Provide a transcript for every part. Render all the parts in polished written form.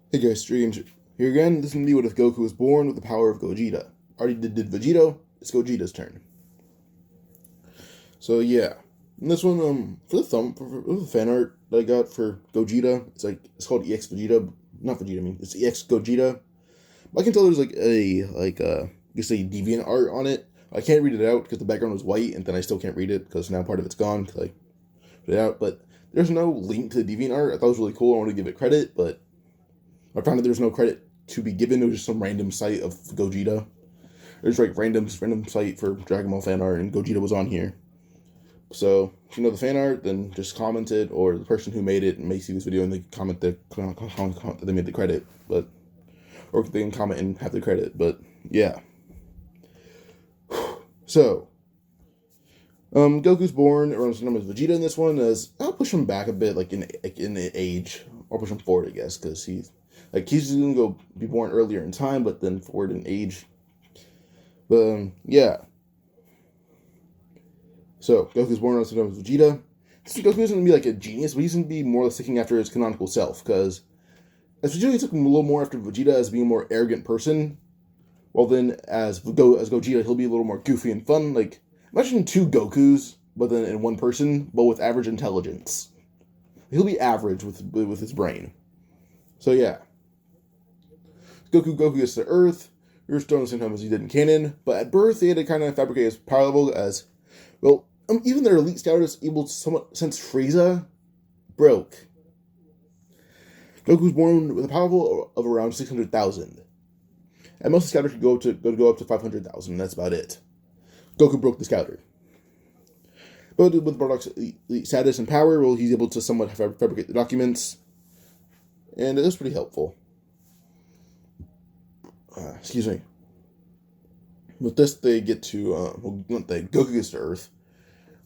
Hey guys, Strange here again. This is me. What if Goku was born with the power of Gogeta? Already did Vegito. It's Gogeta's turn. So yeah, and this one for the fan art that I got for Gogeta, it's called EX Vegeta, not Vegeta. I mean it's EX Gogeta. But I can tell there's you say deviant art on it. I can't read it out because the background was white, and then I still can't read it because now part of it's gone because I put it out. But there's no link to the deviant art. I thought it was really cool. I wanted to give it credit, but I found that there's no credit to be given. It was just some random site of Gogeta. There's like random site for Dragon Ball fan art, and Gogeta was on here. So if you know the fan art, then just comment it, or the person who made it may see this video and they comment that they made the credit, but or they can comment and have the credit. But yeah. So Goku's born around the number of Vegeta in this one. As I'll push him back a bit, like in age. I'll push him forward, I guess, because he's gonna go be born earlier in time, but then forward in age. But yeah. So Goku's born around the number of Vegeta. Goku isn't gonna be like a genius, but he's gonna be more or less sticking after his canonical self, because as Vegeta took him a little more after Vegeta as being a more arrogant person. Well, then as Gogeta, he'll be a little more goofy and fun. Like imagine two Gokus, but then in one person, but with average intelligence. He'll be average with his brain. So yeah, Goku gets to Earth. You're still the same time as he did in canon, but at birth they had to kind of fabricate his power level as well. Even their elite scout is able to somewhat since Frieza broke. Goku's born with a power level of around 600,000. And most of the scouters could go up to 500,000. That's about it. Goku broke the scouter. But with Bardock's status and power, well, he's able to somewhat fabricate the documents. And it was pretty helpful. Excuse me. With this, they get to, Goku gets to Earth.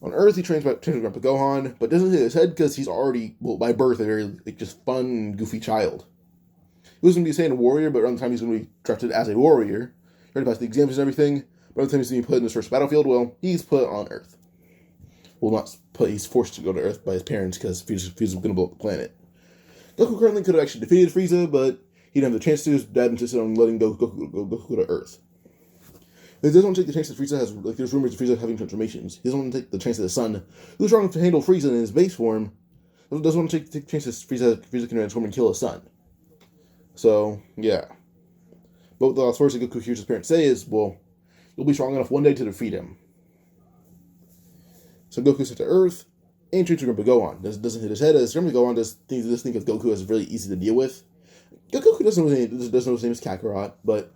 On Earth, he trains with Grandpa Gohan, but doesn't hit his head because he's already, by birth, a very just fun, goofy child. He was going to be a Saiyan warrior, but around the time he's going to be drafted as a warrior, he already passed the exams and everything, but by the time he's going to be put in his first battlefield, well, he's put on Earth. Well, not put, he's forced to go to Earth by his parents because Frieza's going to blow up the planet. Goku currently could have actually defeated Frieza, but he didn't have the chance to. His dad insisted on letting Goku go to Earth. He doesn't want to take the chance that Frieza has, there's rumors of Frieza having transformations. He doesn't want to take the chance that his son, who's strong enough to handle Frieza in his base form, doesn't want to take the chance that Frieza can transform and kill his son. So, yeah. But the last words that Goku hears his parents say is, well, you'll be strong enough one day to defeat him. So Goku sent to Earth, and treats Grandpa Gohan. Doesn't hit his head, as Grandpa Gohan does think of Goku as really easy to deal with. Goku doesn't know his name is Kakarot, but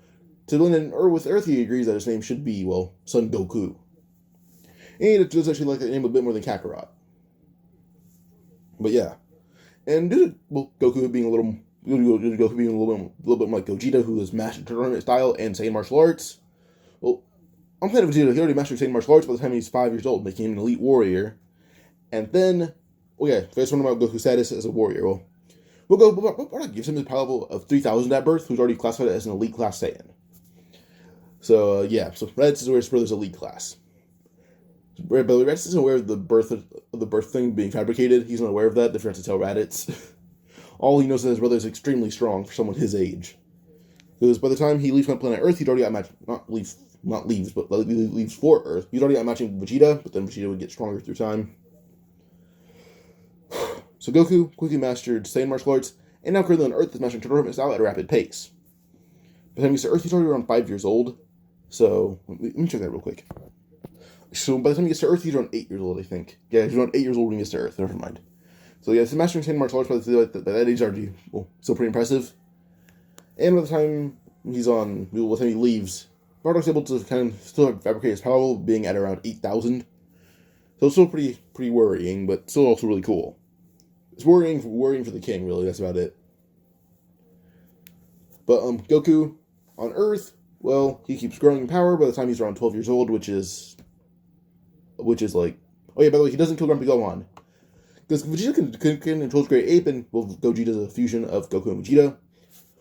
to blend in with Earth, he agrees that his name should be, well, Son Goku. And it does actually like that name a bit more than Kakarot. But yeah. And due to Goku being a little bit more like Gogeta, who is mastered tournament style and Saiyan martial arts, well, on planet Vegeta, he already mastered Saiyan martial arts by the time he's 5 years old, making him an elite warrior. And then, first one about Goku's status as a warrior. Bardock gives him his power level of 3,000 at birth, who's already classified as an elite class Saiyan. So, so Raditz is aware his brother's elite class. But Raditz isn't aware of the birth thing being fabricated. He's not aware of that. They forgot to tell Raditz. All he knows is that his brother is extremely strong for someone his age. Because by the time he leaves planet Earth, he'd already got matched. Leaves for Earth. He's already got matching Vegeta, but then Vegeta would get stronger through time. So Goku quickly mastered Saiyan martial arts, and now currently on Earth is mastering tournament style at a rapid pace. By the time he gets to Earth, he's already around 5 years old. So, let me check that real quick. So, by the time he gets to Earth, he's around 8 years old, I think. Yeah, he's around 8 years old when he gets to Earth. Never mind. So, yeah, he's mastering Saiyan martial arts by that age already, still pretty impressive. And by the time he leaves, Bardock's able to kind of still fabricate his power level, being at around 8,000. So, it's still pretty worrying, but still also really cool. It's worrying for the king, really. That's about it. But Goku on Earth, well, he keeps growing in power by the time he's around 12 years old, which is like, oh yeah, by the way, he doesn't kill Grandpa Gohan. Because Vegeta can control Great Ape, and Gogeta is a fusion of Goku and Vegeta.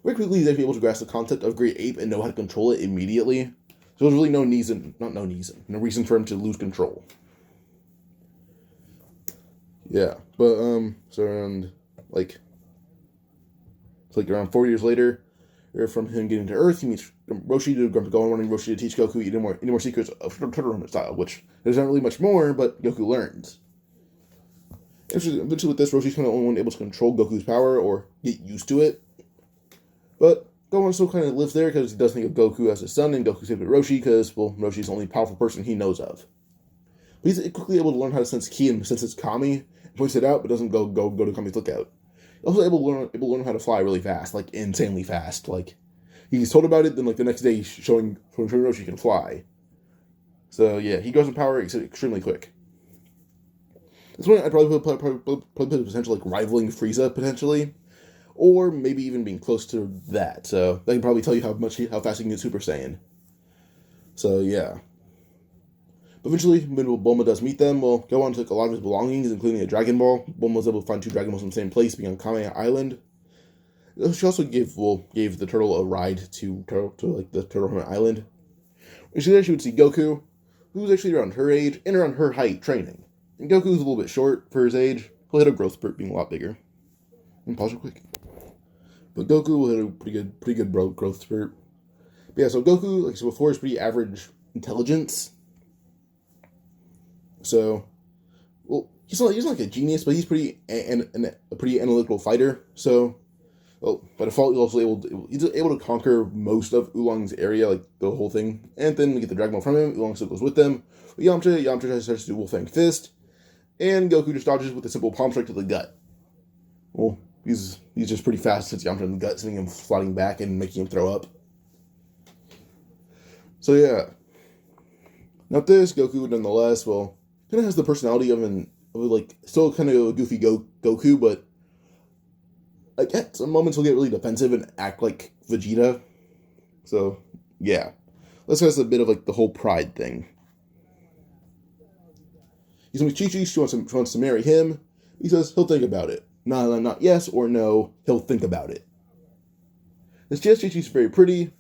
Very quickly, he's actually able to grasp the concept of Great Ape and know how to control it immediately. So there's really no reason for him to lose control. Yeah, but so around So like around 4 years later, from him getting to Earth, he meets Roshi to go on running Roshi to teach Goku any more secrets of Turtle style, which there's not really much more, but Goku learns. Eventually with this, Roshi's kind of the only one able to control Goku's power or get used to it. But Gohan still kind of lives there because he does think of Goku as his son, and Goku's favorite Roshi because, well, Roshi's the only powerful person he knows of. But he's quickly able to learn how to sense ki and sense his Kami, and points it out, but doesn't go to Kami's lookout. He's also able to learn how to fly really fast, like insanely fast. Like he's told about it, then like the next day he's showing Roshi he can fly. So yeah, he grows in power extremely quick. This one I'd probably put potential like rivaling Frieza potentially, or maybe even being close to that. So that can probably tell you how fast he can get Super Saiyan. So yeah. But eventually, when Bulma does meet them, well, Gohan took a lot of his belongings, including a Dragon Ball. Bulma was able to find 2 Dragon Balls in the same place, being on Kame Island. She also gave the turtle a ride to the Turtle Hermit Island. When she there, she would see Goku, who was actually around her age and around her height training. And Goku was a little bit short for his age. He'll hit a growth spurt being a lot bigger. And pause real quick. But Goku will hit a pretty good growth spurt. But yeah, so Goku, like I said before, is pretty average intelligence. So, well, he's not like a genius, but he's a pretty analytical fighter. So, well, by default, he's able to conquer most of Oolong's area, like the whole thing, and then get the Dragon Ball from him. Oolong still goes with them. But Yamcha starts to do Wolfang Fist, and Goku just dodges with a simple palm strike to the gut. Well, he's just pretty fast since Yamcha in the gut, sending him sliding back and making him throw up. So yeah. Now this, Goku nonetheless, well, kind of has the personality of still kind of a goofy Goku, but like at some moments he'll get really defensive and act like Vegeta. So yeah, this has a bit of like the whole pride thing. He's with Chi-Chi. She wants to marry him. He says he'll think about it. Not yes or no. He'll think about it. It's just Chi-Chi's very pretty.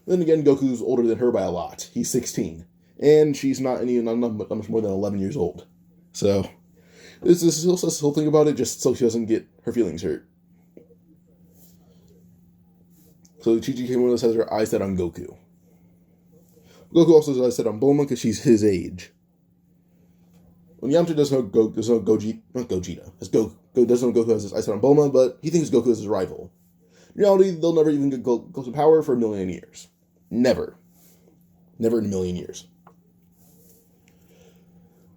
Then again, Goku's older than her by a lot. He's 16. And she's not much more than 11 years old. So, he'll think about it just so she doesn't get her feelings hurt. So Chi-Chi came with us, has her eyes set on Goku. Goku also has his eyes set on Bulma because she's his age. When Yamcha doesn't know Goku has his eyes set on Bulma, but he thinks Goku is his rival. In reality, they'll never even get close to power for 1,000,000 years. Never. Never in 1,000,000 years.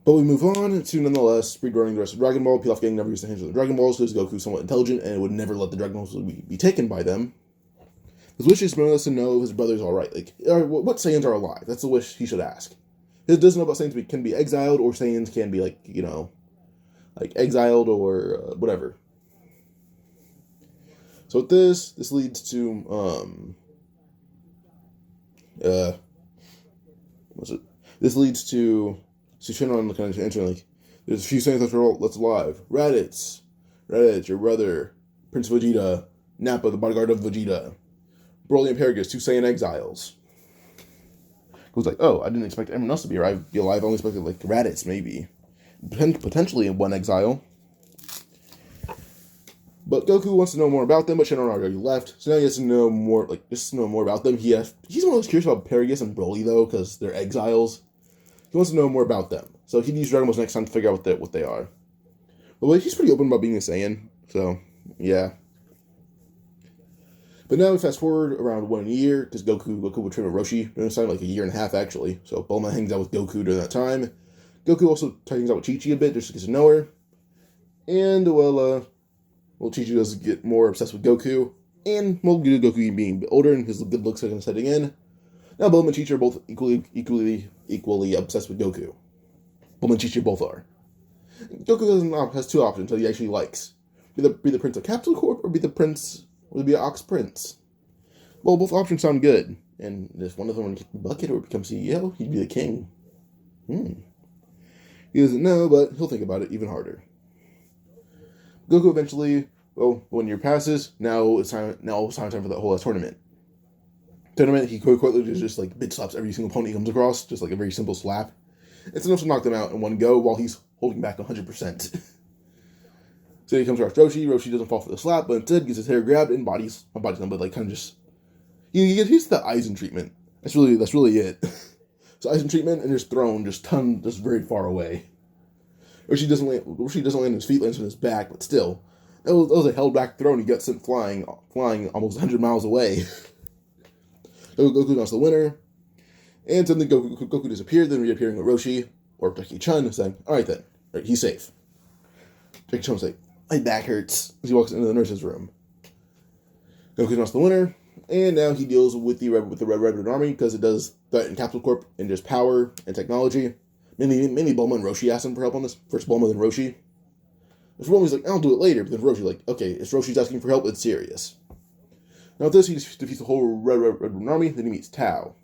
But we move on to, nonetheless, speedrunning the rest of Dragon Ball. Pilaf Gang never used to handle the Dragon Balls because Goku's somewhat intelligent and would never let the Dragon Balls be taken by them. His wish is to know if his brother's alright. Like, what Saiyans are alive? That's the wish he should ask. He doesn't know about Saiyans can be exiled, or Saiyans can be, exiled or whatever. So with this leads to, This leads to, so turn on the kind of answer, like, there's a few Saiyans that's alive. Raditz, your brother, Prince Vegeta, Nappa, the bodyguard of Vegeta, Broly and Paragus, 2 Saiyan exiles. It was like, oh, I didn't expect everyone else to be alive. I only expected, like, Raditz, maybe. Potentially in 1 exile. But Goku wants to know more about them, but Shenron already left. So now he has to know more, about them. He's more curious about Paragus and Broly, though, because they're exiles. He wants to know more about them. So he'd use Dragon Balls next time to figure out what they are. But he's pretty open about being a Saiyan. So, yeah. But now we fast forward around 1 year, because Goku would train with Roshi during this time, like 1.5 years, actually. So Bulma hangs out with Goku during that time. Goku also hangs out with Chi-Chi a bit, just to get to know her. And, Chi-Chi does get more obsessed with Goku. And, Goku being a bit older and his good looks are setting in. Now Bulma and Chi-Chi are both equally obsessed with Goku. Bulma and Chi-Chi both are. Goku has 2 options that he actually likes. Be the Prince of Capsule Corp, or be an Ox Prince. Well, both options sound good. And if one of them would kick the bucket or become CEO, he'd be the king. He doesn't know, but he'll think about it even harder. Goku eventually, 1 year passes. Now it's time for the whole tournament. He quickly just like bitch slaps every single opponent he comes across, just like a very simple slap. It's enough to knock them out in one go while he's holding back 100%. So he comes across Roshi. Roshi doesn't fall for the slap, but instead gets his hair grabbed and bodies him, but like kind of just he gets the Aizen treatment. That's really it. So Aizen treatment and just thrown just very far away. Roshi doesn't land on his feet, lands on his back, but still, that was a held back throw and he got sent flying almost 100 miles away. Goku lost the winner, and suddenly Goku disappeared, then reappearing with Roshi or Jackie Chun, saying, "All right, he's safe." Jackie Chun's like, "My back hurts," as he walks into the nurse's room. Goku lost the winner, and now he deals with the Red Army because it does threaten Capital Corp and just power and technology. Mainly Bulma and Roshi asked him for help on this. First Bulma, then Roshi. Bulma's like, "I'll do it later," but then Roshi like, "Okay, if Roshi's asking for help, it's serious." Now with this, he defeats the whole Red Army, then he meets Tao.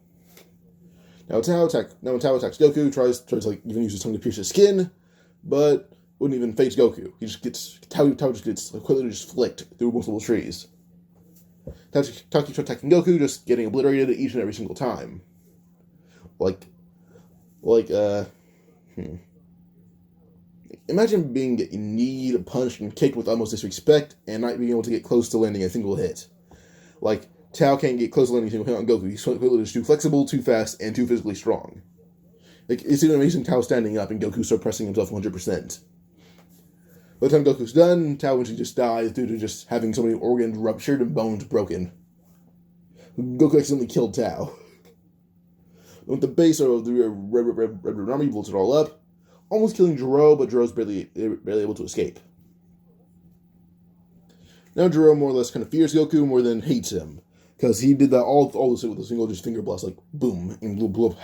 Now when Tao attacks Goku, tries like even use his tongue to pierce his skin, but wouldn't even face Goku. Tao just gets quickly just flicked through multiple trees. Tao keeps attacking Goku, just getting obliterated each and every single time. Imagine being kneed, punched, and kicked with utmost disrespect, and not being able to get close to landing a single hit. Like, Tao can't get close to landing a single hit on Goku. He's just too flexible, too fast, and too physically strong. Like, it's even amazing Tao standing up and Goku suppressing himself 100%. By the time Goku's done, Tao eventually just dies due to just having so many organs ruptured and bones broken. Goku accidentally killed Tao. With the base of the Red Army, blows it all up, almost killing Jiro, but Jiro's barely able to escape. Now Jiro more or less kind of fears Goku more than hates him, because he did that all this with a single just finger blast, like boom, and blew up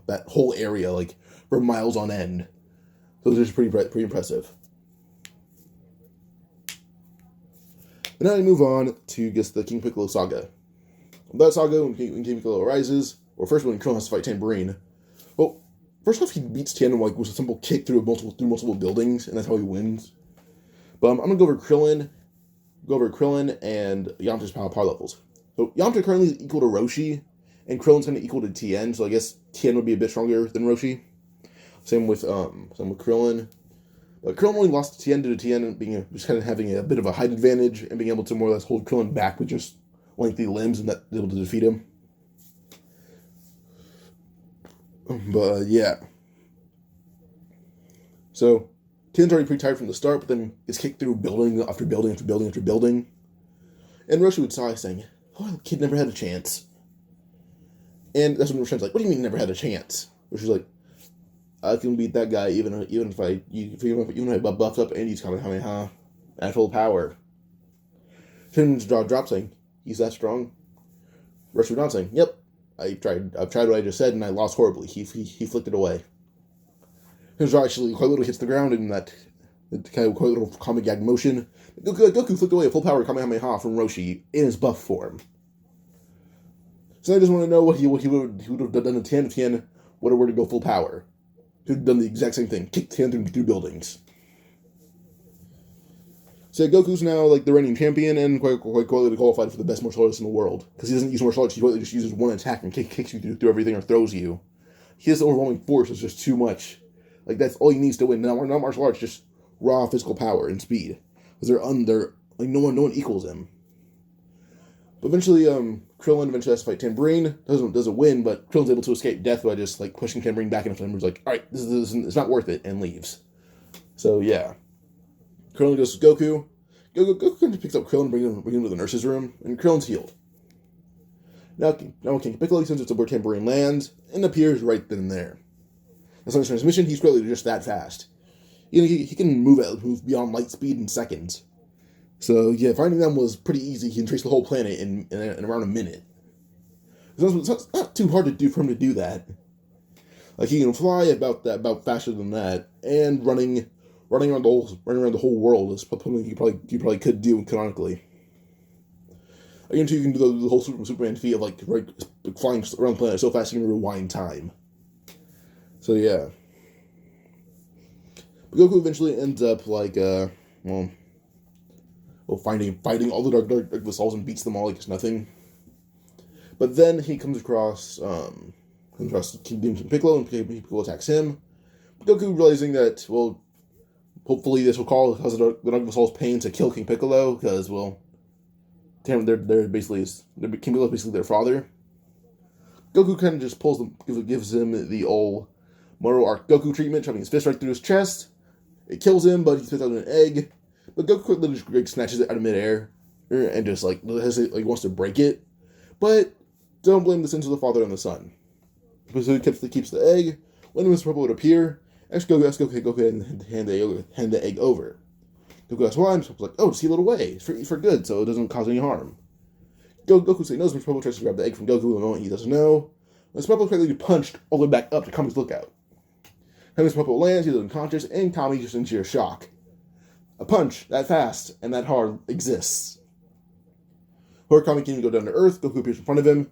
that whole area like for miles on end. So it was just pretty impressive. And now we move on to just the King Piccolo saga. That saga, when King Piccolo arises, or first when Krillin has to fight Tambourine. Well, first off, he beats Tien with a simple kick through multiple buildings, and that's how he wins. But I'm gonna go over Krillin and Yamcha's power levels. So Yamcha currently is equal to Roshi, and Krillin's kind of equal to Tien. So I guess Tien would be a bit stronger than Roshi. Same with Krillin. But Krillin only lost to Tien due to Tien being just kind of having a bit of a height advantage and being able to more or less hold Krillin back with just lengthy limbs and not able to defeat him. But yeah. So Tien's already pretty tired from the start, but then gets kicked through building after building after building after building. And Roshi would sigh, saying, "Oh, the kid never had a chance." And that's when Roshan's like, "What do you mean never had a chance?" Roshi's like, "I can beat that guy even if I buffed up and he's Kamehameha at full power." Tien's jaw drops, saying, "He's that strong?" Roshi would nod, saying, "Yep, I've tried what I just said, and I lost horribly." He flicked it away. His jaw actually quite literally hits the ground in that kind of quite little comic gag motion. Goku flicked away a full power Kamehameha from Roshi in his buff form. So I just want to know what he would have done to Tien if Tien would have were to go full power. He would have done the exact same thing, kicked Tien through buildings. So Goku's now like the reigning champion and quite qualified for the best martial artist in the world. Because he doesn't use martial arts, he quite just uses one attack and kicks you through everything or throws you. His overwhelming force is just too much. Like, that's all he needs to win. Not martial arts, just raw physical power and speed. Because they're like no one equals him. But eventually, Krillin has to fight Tambourine. Doesn't win, but Krillin's able to escape death by just like pushing Tambourine back into Tambourine's like, "All right, this it's not worth it," and leaves. So yeah, Krillin goes to Goku. Goku picks up Krillin and brings him to the nurse's room, and Krillin's healed. Now King Piccolo sends it to where Tambourine lands and appears right then and there. That's on his transmission. He's clearly just that fast. He can move beyond light speed in seconds. So yeah, finding them was pretty easy. He can trace the whole planet in around a minute. It's not too hard to do for him to do that. Like, he can fly about faster than that, and running around the whole world is something you probably could do canonically. Again, too, you can do the whole Superman feat of like flying around the planet so fast you can rewind time. So yeah, but Goku eventually ends up fighting all the dark souls and beats them all like it's nothing. But then he comes across King Piccolo, and Piccolo attacks him. But Goku, realizing that hopefully this will cause the Dragon Ball Soul's pain to kill King Piccolo, because, well, they're basically, King Piccolo is basically their father. Goku kind of just gives him the old Moro Arc Goku treatment, shoving his fist right through his chest. It kills him, but he spits out an egg. But Goku literally just snatches it out of midair and just wants to break it. But don't blame the sins of the father on the son. So he keeps the egg. When Mr. Purple would appear, Goku asks Goku to hand the egg over. Goku asks why, and Mr. Purple's like, oh, to seal it away. It's for good, so it doesn't cause any harm. Goku says no. Mr. Purple tries to grab the egg from Goku the moment he doesn't know. Mr. Purple quickly punched all the way back up to Kami's lookout. When Mr. Purple lands, he's unconscious, and Kami just in sheer shock. A punch that fast and that hard exists. Before Kami can even go down to Earth, Goku appears in front of him,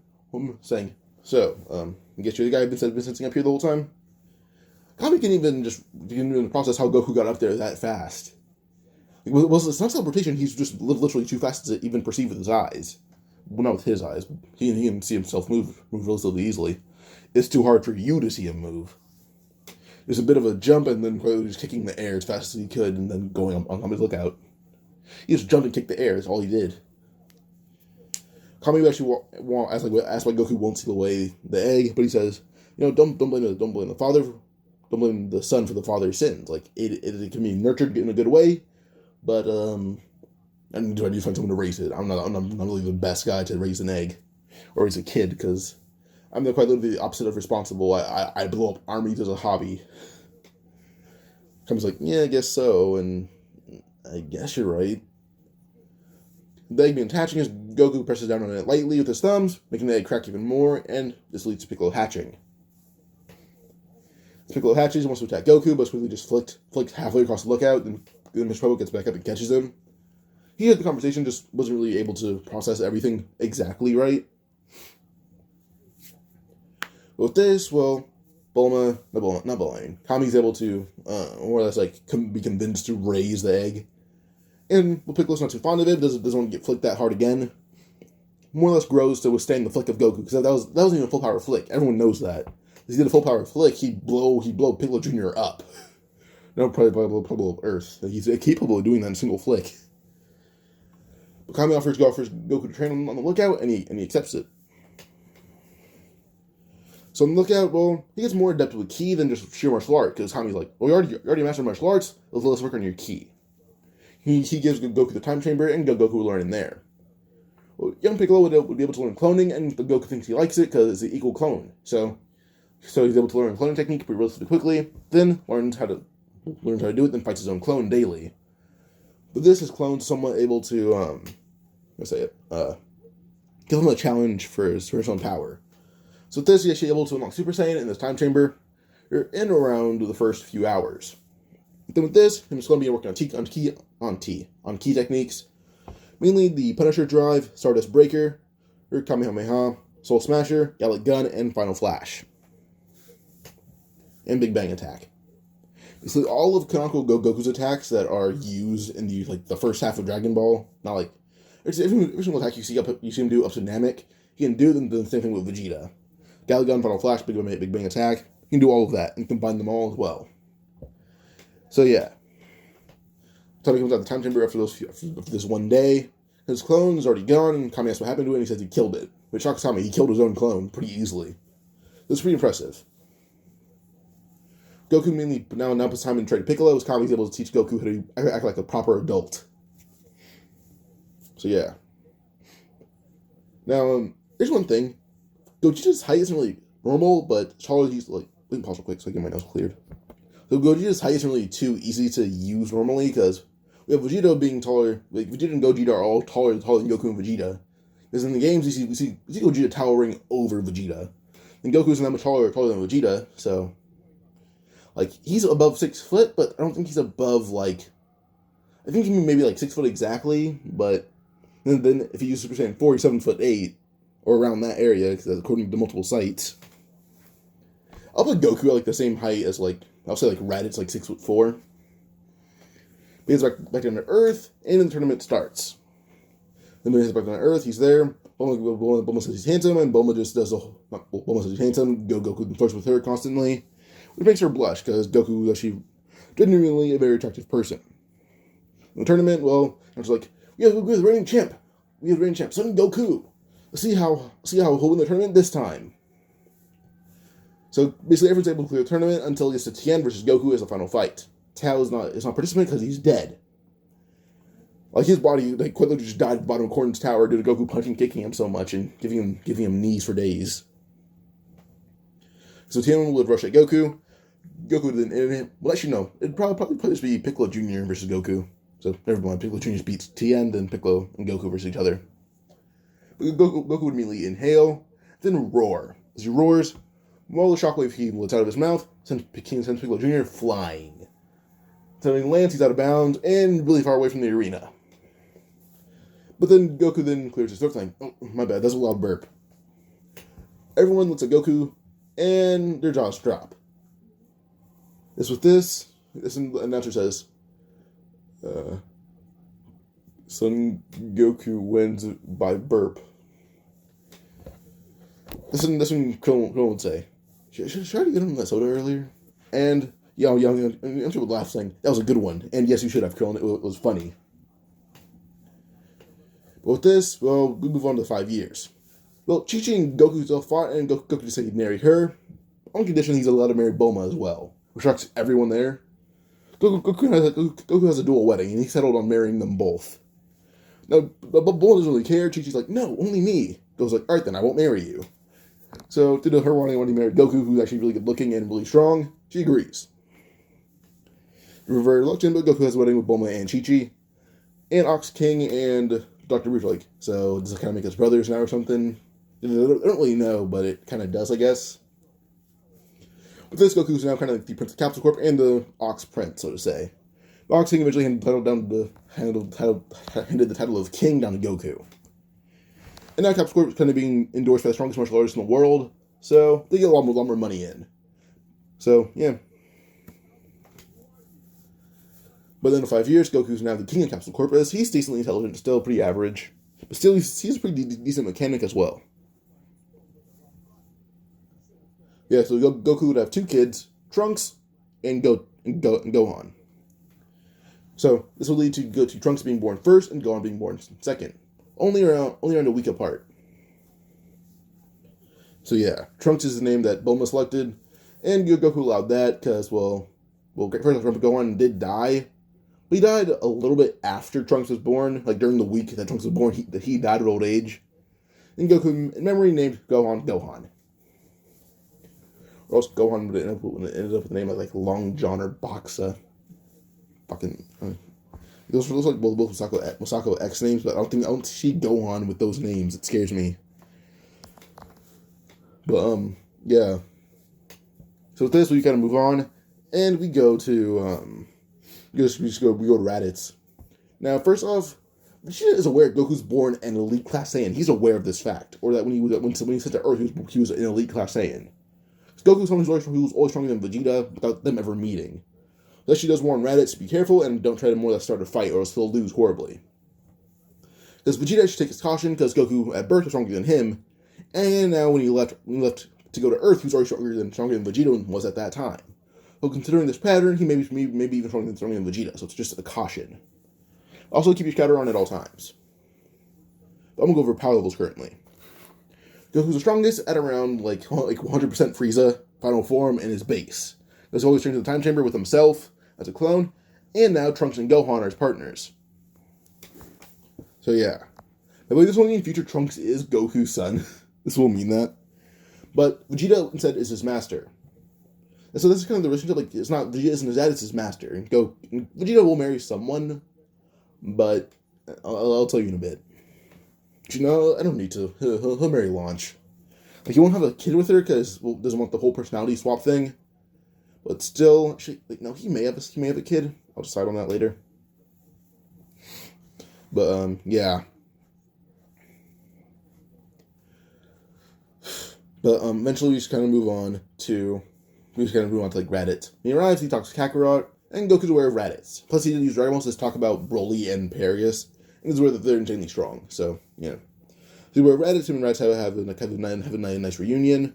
saying, so, I guess you're the guy who's been sensing up here the whole time? Kami can even just begin to process how Goku got up there that fast. It's not teleportation, he's just literally too fast to even perceive with his eyes. Well, not with his eyes. He can see himself move relatively easily. It's too hard for you to see him move. There's a bit of a jump, and then just kicking the air as fast as he could, and then going on his lookout. He just jumped and kicked the air. That's all he did. Kami actually asked why Goku won't seal away the egg, but he says, don't blame the father, don't blame the son for the father's sins. Like it can be nurtured in a good way, but I need to find someone to raise it. I'm not really the best guy to raise an egg or raise a kid, because I'm quite literally the opposite of responsible. I blow up armies as a hobby. Kami's like, yeah, I guess so, and I guess you're right. The egg begins hatching as Goku presses down on it lightly with his thumbs, making the egg crack even more, and this leads to Piccolo hatching. As Piccolo hatches, he wants to attack Goku, but it's quickly just flicked halfway across the lookout, and Mr. Purple gets back up and catches him. He had the conversation, just wasn't really able to process everything exactly right. But with this, well, Kami's able to, more or less, be convinced to raise the egg. And Piccolo's not too fond of it, doesn't want to get flicked that hard again. More or less grows to withstand the flick of Goku, because that wasn't even a full power flick. Everyone knows that. If he did a full power flick, he'd blow Piccolo Jr. up. No, probably blow up Earth. He's capable of doing that in a single flick. But Kami offers Goku to train him on the lookout, and he accepts it. So on the lookout, well, he gets more adept with ki than just sheer martial art, because Kami's like, well, you already mastered martial arts, let's work on your ki. He gives Goku the time chamber, and Goku will learn in there. Well, young Piccolo would be able to learn cloning, and Goku thinks he likes it because it's an equal clone. So he's able to learn a cloning technique relatively quickly, then learns how to do it, then fights his own clone daily. But this is clone somewhat able to, give him a challenge for his own power. So with this, he's actually able to unlock Super Saiyan in this time chamber in around the first few hours. Then with this, I'm just going to be working on key techniques. Mainly the Punisher Drive, Stardust Breaker, Kamehameha, Soul Smasher, Gallic Gun, and Final Flash. And Big Bang Attack. Basically all of canonical Goku's attacks that are used in the first half of Dragon Ball. Not like every single attack you see him do up to Namek, he can do the same thing with Vegeta. Gallic Gun, Final Flash, Big Bang Attack. He can do all of that and combine them all as well. So yeah, time he comes out of the time chamber after this one day, his clone is already gone, and Kami asks what happened to it, and he says he killed it. Which shocks Kami, he killed his own clone pretty easily. That's pretty impressive. Goku mainly now puts time in trade Piccolo, as Kami's able to teach Goku how to act like a proper adult. So yeah. Now, there's one thing. Gogeta's height isn't really normal, but he's let me pause real quick so I get my nose cleared. So Gogeta's height isn't really too easy to use normally, because we have Vegeta being taller. Vegeta and Gogeta are all taller than Goku and Vegeta. Because in the games, we see Gogeta towering over Vegeta. And Goku isn't that much taller than Vegeta, so he's above 6 foot, but I don't think he's above I think he maybe 6 foot exactly, but then if you use Super Saiyan 4, he's 7'8", or around that area, because according to multiple sites. I'll put Goku at the same height as I'll say Raditz 6'4". But he's back down to Earth, and then the tournament starts. Then when he's back down to Earth, he's there. Bulma says he's handsome, and Bulma just does Bulma says he's handsome. Goku flirts with her constantly, which makes her blush, because Goku actually genuinely a very attractive person. In the tournament, well, I was like, we're the reigning champ. We have the reigning champ, Son Goku. Let's see how he'll win the tournament this time. So basically, everyone's able to clear the tournament until it gets to Tien versus Goku as the final fight. Tao is not participating because he's dead. Like his body, like quite literally just died at the bottom of Corn's tower due to Goku punching, kicking him so much and giving him knees for days. So Tien would rush at Goku. Goku didn't. Well, actually no, it'd probably just be Piccolo Jr. versus Goku. So never mind, Piccolo Jr. beats Tien, then Piccolo and Goku versus each other. Goku would immediately inhale, then roar. As he roars, while the shockwave he lets out of his mouth, sends Piccolo Jr. flying. So when he lands, he's out of bounds and really far away from the arena. But then Goku then clears his throat saying, "Oh, my bad, that's a loud burp." Everyone looks at Goku, and their jaws drop. This announcer says, Son Goku wins by burp. This one Krillin would say, should I get him that soda earlier? And I'm sure would laugh saying, that was a good one. And yes, you should have, Krillin. It was funny. But with this, well, we move on to 5 years. Well, Chi-Chi and Goku still fought, and Goku decided he'd marry her, on condition he's allowed to marry Bulma as well, which shocks everyone there. Goku has a dual wedding, and he settled on marrying them both. Now, but Bulma doesn't really care. Chi-Chi's like, no, only me. Goku's like, alright then, I won't marry you. So, due to her wanting to marry Goku, who's actually really good looking and really strong, she agrees. We're very reluctant, but Goku has a wedding with Bulma and Chi-Chi. And Ox King and Dr. Bruce are like, so does it kind of make us brothers now or something? I don't really know, but it kind of does, I guess. With this, Goku's now kind of like the Prince of Capsule Corp and the Ox Prince, so to say. The Ox King eventually handed the title of King down to Goku. And now Capsule Corp is kind of being endorsed by the strongest martial artists in the world, so they get a lot more money in. So, yeah. But then in 5 years, Goku's now the king of Capsule Corp, as he's decently intelligent, still pretty average. But still, he's a pretty decent mechanic as well. Yeah, so Goku would have 2 kids, Trunks and Gohan. So this would lead to Trunks being born first and Gohan being born second, only around a week apart. So yeah, Trunks is the name that Bulma selected, and Goku allowed that because first off, Gohan did die. But he died a little bit after Trunks was born, like during the week that Trunks was born. He died of old age, and Goku, in memory, named Gohan. Or else Gohan would end up with a name like Long John or Boxa. Fucking. Those are like both Masako X names, but I don't see Gohan with those names. It scares me. But yeah. So with this, we kind of move on, and we go to we go to Raditz. Now, first off, Vegeta is aware Goku's born an elite class Saiyan. He's aware of this fact, or that when he sent to Earth, he was an elite class Saiyan. Goku's someone who's always stronger than Vegeta without them ever meeting. Thus, she does warn Raditz to be careful and don't try to more or less start a fight, or else he'll lose horribly. Because Vegeta should take his caution, because Goku at birth was stronger than him, and now when he left to go to Earth, he was already stronger than Vegeta was at that time. So considering this pattern, he may be even stronger than Vegeta, so it's just a caution. Also, keep your scouter on at all times. But I'm gonna go over power levels currently. Goku's the strongest at around like 100% Frieza, final form, and his base. He's always turned to the time chamber with himself as a clone, and now Trunks and Gohan are his partners. So yeah. I believe this will mean future Trunks is Goku's son. This will mean that. But Vegeta instead is his master. And so this is kind of the relationship, like, it's not Vegeta isn't his dad, it's his master. And Vegeta will marry someone, but I'll tell you in a bit. You know, I don't need to. He'll marry Launch. Like, he won't have a kid with her because doesn't want the whole personality swap thing. But still, he may have a kid. I'll decide on that later. But yeah. But eventually we just kind of move on to like Raditz. When he arrives, he talks to Kakarot, and Goku's aware of Raditz. Plus, he did use Dragon Balls to talk about Broly and Perius, and he's aware that they're insanely strong. So yeah. So where Raditz and Raditz have a nice reunion.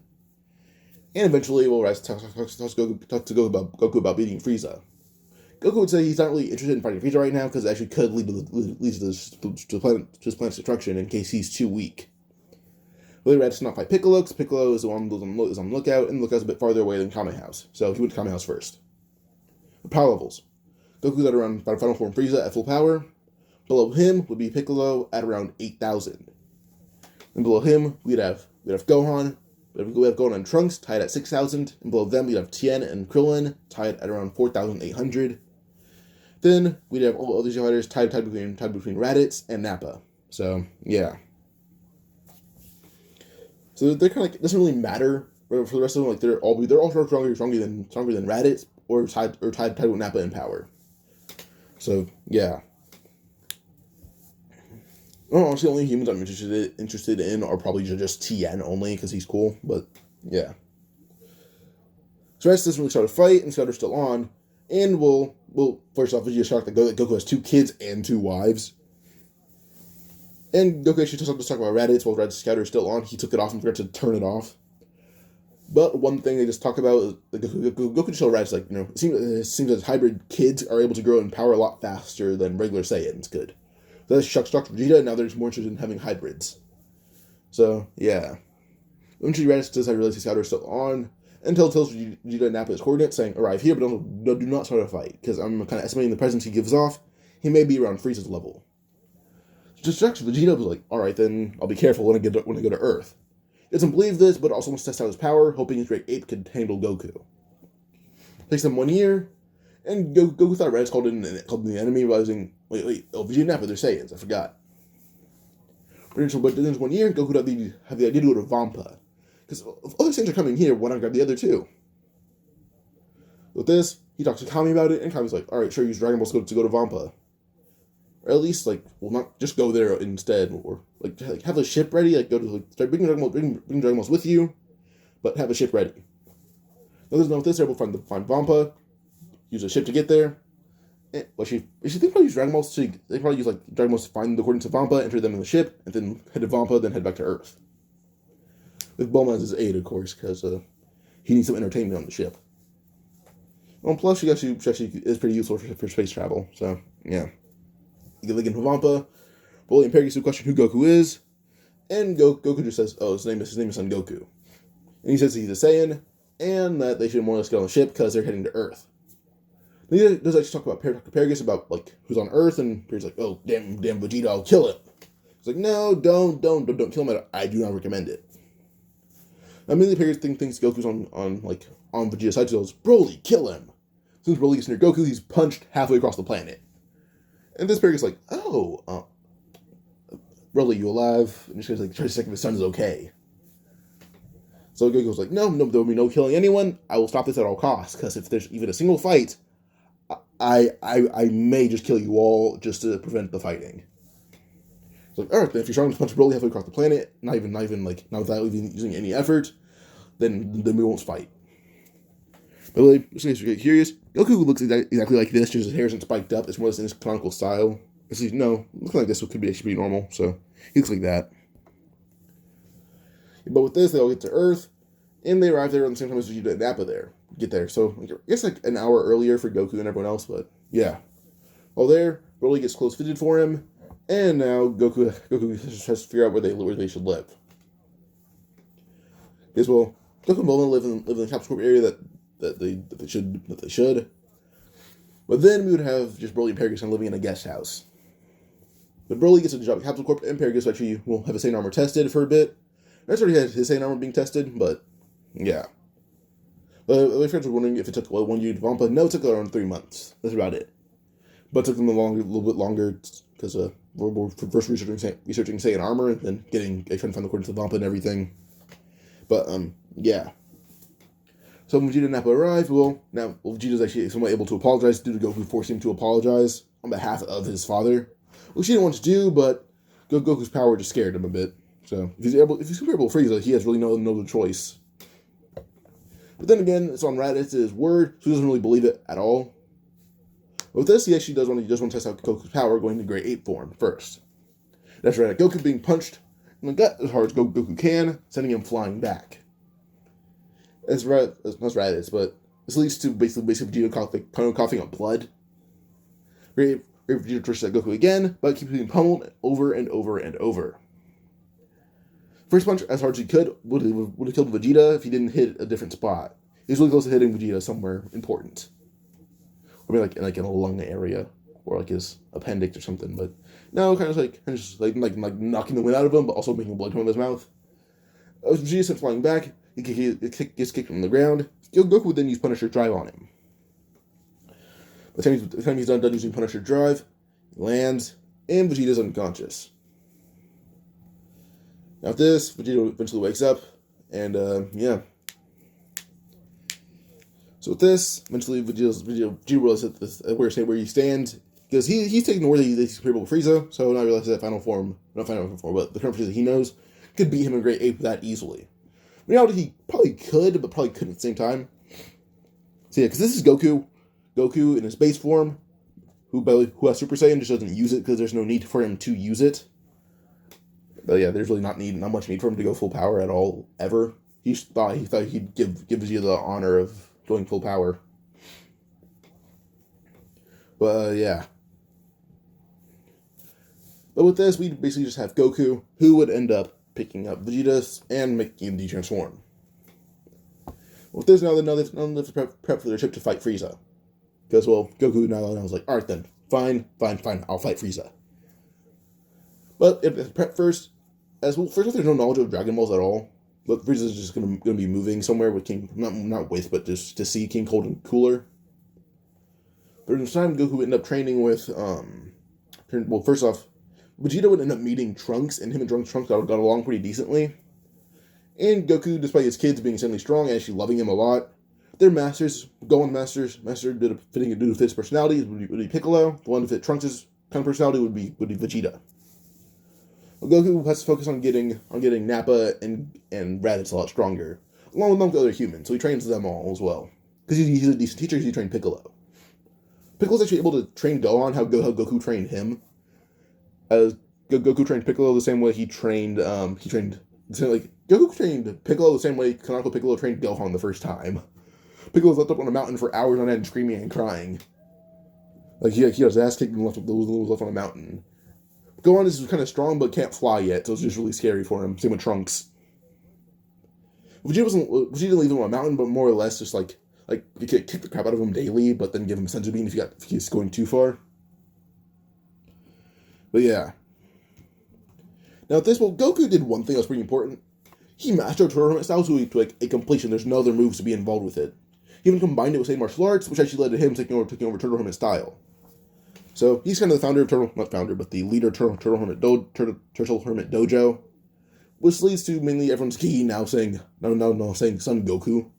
And eventually, Raditz talks to Goku about beating Frieza. Goku would say he's not really interested in fighting Frieza right now because it actually could lead to the planet's destruction in case he's too weak. Really rather not fight Piccolo, because Piccolo is on the lookout, and the lookout's a bit farther away than Kame House, so he went to Kame House first. The power levels. Goku's at around final form Frieza at full power. Below him would be Piccolo at around 8,000. And below him, we'd have Gohan. We have Gohan and Trunks tied at 6,000, and below them we'd have Tien and Krillin tied at around 4,800. Then we'd have all these fighters tied between Raditz and Nappa. So yeah. So they're kind of like, it doesn't really matter for the rest of them. Like they're all stronger than Raditz or tied with Nappa in power. So yeah. Well, honestly, the only humans I'm interested in are probably just Tien only because he's cool. But yeah. So Raditz doesn't really start a fight, and Scudder's still on. And we'll first off, Vegeta shocked that Goku has 2 kids and 2 wives. And Goku actually just talk about Raditz while Raditz Scouter is still on. He took it off and forgot to turn it off. But one thing they just talk about is Goku just told Raditz, like, you know, it seems that hybrid kids are able to grow in power a lot faster than regular Saiyans could. So that's shocked Vegeta, and now they're just more interested in having hybrids. So, yeah. Eventually, Raditz does have realize his Scouter is still on, until tells Vegeta and Nappa his coordinates, saying, arrive here, but do not start a fight, because I'm kind of estimating the presence he gives off, he may be around Frieza's level. Distraction, Vegeta was like, alright then, I'll be careful when I go to Earth. He doesn't believe this, but also wants to test out his power, hoping his great ape could handle Goku. Takes them 1 year, and Goku thought Raditz called in the enemy, realizing, wait, Vegeta and Nappa, they're Saiyans, I forgot. But then 1 year, Goku would have the idea to go to Vampa. Because if other Saiyans are coming here, why not grab the other 2? With this, he talks to Kami about it, and Kami's like, alright, sure, use Dragon Balls to go to Vampa. Or at least, like, well, not just go there instead, or, like have a ship ready, like, go to, like, start bring Dragon Balls with you, but have a ship ready. Others know with this, they're able to find Vampa, use a ship to get there. Well, they probably use Dragon Balls they probably use, like, Dragon Balls to find the coordinates of Vampa, enter them in the ship, and then head to Vampa, then head back to Earth. With Bulma as his aide, of course, because he needs some entertainment on the ship. Well, plus, she actually is pretty useful for space travel, so, yeah. You get to Vampa. Broly and Paragus question who Goku is, and Goku just says, "Oh, his name is Son Goku," and he says he's a Saiyan, and that they should more or less get on the ship because they're heading to Earth. Then he does actually talk about Paragus about like who's on Earth, and Paragus like, "Oh, damn Vegeta, I'll kill him." He's like, "No, don't kill him. I do not recommend it." Immediately, Paragus thinks Goku's on Vegeta's side, so he goes, "Broly, kill him." As soon as Broly gets near Goku, he's punched halfway across the planet. And this Paragus like, oh, Broly, you alive? And he's like, try to check if his son is okay. So Goku's like, no, there will be no killing anyone. I will stop this at all costs, because if there's even a single fight, I may just kill you all just to prevent the fighting. It's like, alright, then if you're strong to punch Broly halfway across the planet, not without even using any effort, then we won't fight. By the way, just in case you get curious, Goku looks exactly like this, just his hair isn't spiked up. It's more in his canonical style. Looking like this should be normal, so he looks like that. But with this, they all get to Earth, and they arrive there on the same time as Vegeta and Nappa get there. So I guess like an hour earlier for Goku and everyone else, but yeah. While there, Broly gets close fitted for him, and now Goku has to figure out where they should live. Guess well, Goku and Bulma live in the Capsule Corp area that they should. But then we would have just Broly and Paragus living in a guest house. But Broly gets a job at Capsule Corp, and Paragus actually will have his Saiyan armor tested for a bit. That's already had his Saiyan armor being tested, but yeah. My friends were wondering if it took 1 year to Vampa. No, it took around 3 months. That's about it. But it took them a little bit longer because we're first researching Saiyan armor and then trying to find the coordinates of Vampa and everything. But yeah. So when Vegeta and Nappa arrive, Vegeta's actually somewhat able to apologize due to Goku forcing him to apologize on behalf of his father, which he didn't want to do, but Goku's power just scared him a bit. So if he's comparable to Frieza, he has really no other choice. But then again, it's on Raditz's word, so he doesn't really believe it at all. But with this, he actually does want to test out Goku's power, going to Great Ape form first. That's right, Goku being punched in the gut as hard as Goku can, sending him flying back. That's Raditz, but this leads to basically Vegeta coughing up blood. Great Vegeta rushes at Goku again, but keeps being pummeled over and over and over. First punch, as hard as he could, would have killed Vegeta if he didn't hit a different spot. He was really close to hitting Vegeta somewhere important. Or maybe like in a lung area, or like his appendix or something, but no, kind of like knocking the wind out of him, but also making blood come out of his mouth. As Vegeta sent flying back, he gets kicked from the ground. Goku would then use Punisher Drive on him. By the time he's done using Punisher Drive, he lands, and Vegeta's unconscious. Now with this, Vegeta eventually wakes up, and yeah. So with this, eventually Vegeta realizes where he stands, because he's taking the word that he's comparable to Frieza, so now he realizes that final form, not final form, but the current Frieza he knows, could beat him in Great Ape that easily. In reality, he probably could, but probably couldn't at the same time. So yeah, because this is Goku in his base form, who has Super Saiyan, just doesn't use it because there's no need for him to use it. But yeah, there's really not much need for him to go full power at all, ever. He thought he'd give Vegeta the honor of going full power. But yeah. But with this, we basically just have Goku, who would end up picking up Vegeta and making him de-transform. With this, now they have to prep for their trip to fight Frieza. Because, well, Goku now was like, alright then, fine, I'll fight Frieza. But if prep first, as well, first off, there's no knowledge of Dragon Balls at all. But Frieza's just gonna be moving somewhere with King, not with, but just to see King Cold and Cooler. But in time, Goku would end up training with, well, first off, Vegeta would end up meeting Trunks, and him and Trunks got along pretty decently. And Goku, despite his kids being insanely strong and actually loving him a lot, their masters, master due to fit his personality, would be Piccolo. The one to fit Trunks' kind of personality would be Vegeta. Well, Goku has to focus on getting Nappa and Raditz a lot stronger, along with other humans, so he trains them all as well. Because he's a decent teacher, he trained Piccolo. Piccolo's actually able to train Gohan how Goku trained him. As Goku trained Piccolo the same way Goku trained Piccolo the same way Canonical Piccolo trained Gohan the first time. Piccolo was left up on a mountain for hours on end, screaming and crying. Like he got his ass kicked and was left on a mountain. Gohan is kind of strong but can't fly yet, so it's just really scary for him. Same with Trunks. Vegeta didn't leave him on a mountain, but more or less just like kick the crap out of him daily, but then give him a senzu bean if he's going too far. But yeah. Now at this point, Goku did one thing that was pretty important. He mastered Turtle Hermit style to a completion. There's no other moves to be involved with it. He even combined it with Saiyan martial arts, which actually led to him taking over Turtle Hermit style. So he's kind of the the leader of Turtle Hermit Dojo, which leads to mainly everyone's gi now saying saying Son Goku.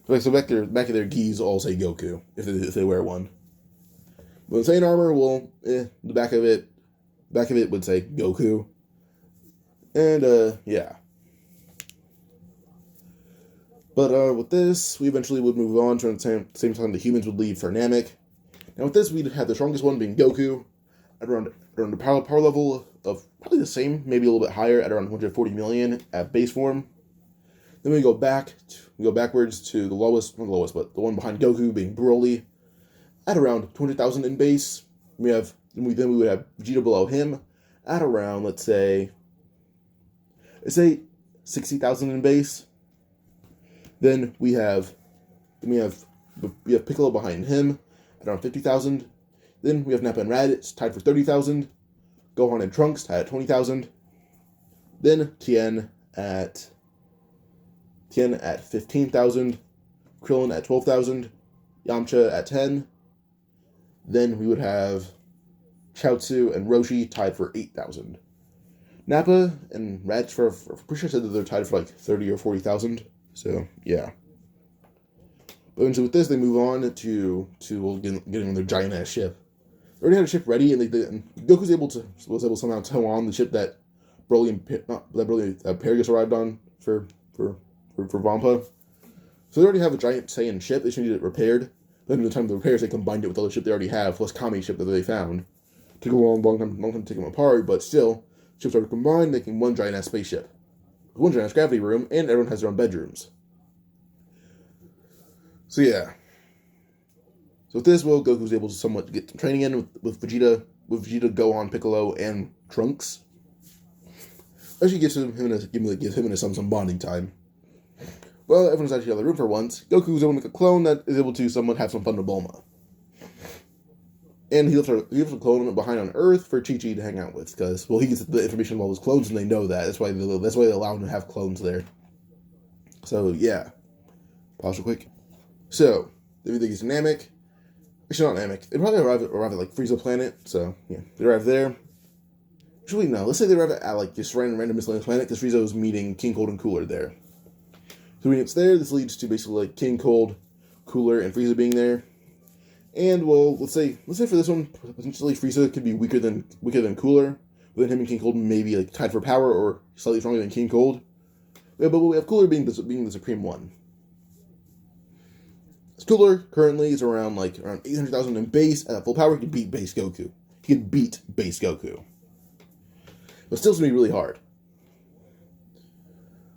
So back of their gis all say Goku if they wear one. But in Saiyan armor, well, the back of it would say Goku. And yeah. But with this, we eventually would move on to the same time the humans would leave for Namek. Now with this, we'd have the strongest one being Goku, at around the power level of probably the same, maybe a little bit higher, at around 140 million at base form. Then we go backwards to the lowest, not the lowest, but the one behind Goku being Broly, at around 200,000 in base. We would have Vegeta below him, at around let's say 60,000 in base. Then we have Piccolo behind him at around 50,000. Then we have Nappa and Raditz tied for 30,000. Gohan and Trunks tied at 20,000. Then Tien at 15,000. Krillin at 12,000. Yamcha at 10. Then we would have Chaozu and Roshi tied for 8,000. Nappa and Raditz for pretty sure said that they're tied for like 30 or 40,000. So, yeah. But with this, they move on to getting their giant-ass ship. They already had a ship ready, and Goku was able to somehow tow on the ship that Paragus arrived on for Vampa. So they already have a giant Saiyan ship. They just needed it repaired. Then in the time of the repairs, they combined it with the other ship they already have, plus Kami's ship that they found. Took a long time to take them apart, but still, ships are combined, making one giant-ass spaceship. One giant gravity room, and everyone has their own bedrooms. So yeah. So with this, well, Goku's able to somewhat get some training in with Vegeta, Gohan, Piccolo, and Trunks. Actually gives him and his son some bonding time. Well, everyone's actually out of the room for once. Goku's able to make a clone that is able to somewhat have some fun with Bulma. And he left a clone behind on Earth for Chi-Chi to hang out with, because, well, he gets the information of all his clones, and they know that. That's why they allow him to have clones there. So, yeah. Pause real quick. So, they think he's Namek. Actually, not Namek. They probably arrive at like, Frieza planet, so, yeah. They arrive there. Actually, no. Let's say they arrive at, like, just random miscellaneous planet, because Frieza was meeting King Cold and Cooler there. So when it's there, this leads to basically, like, King Cold, Cooler, and Frieza being there. And, well, let's say for this one, potentially Frieza could be weaker than Cooler, but then him and King Cold may be like tied for power or slightly stronger than King Cold. Yeah, but we have Cooler being the supreme one. Cooler currently is around 800,000 in base. At full power, he could beat base Goku. But still, it's gonna be really hard.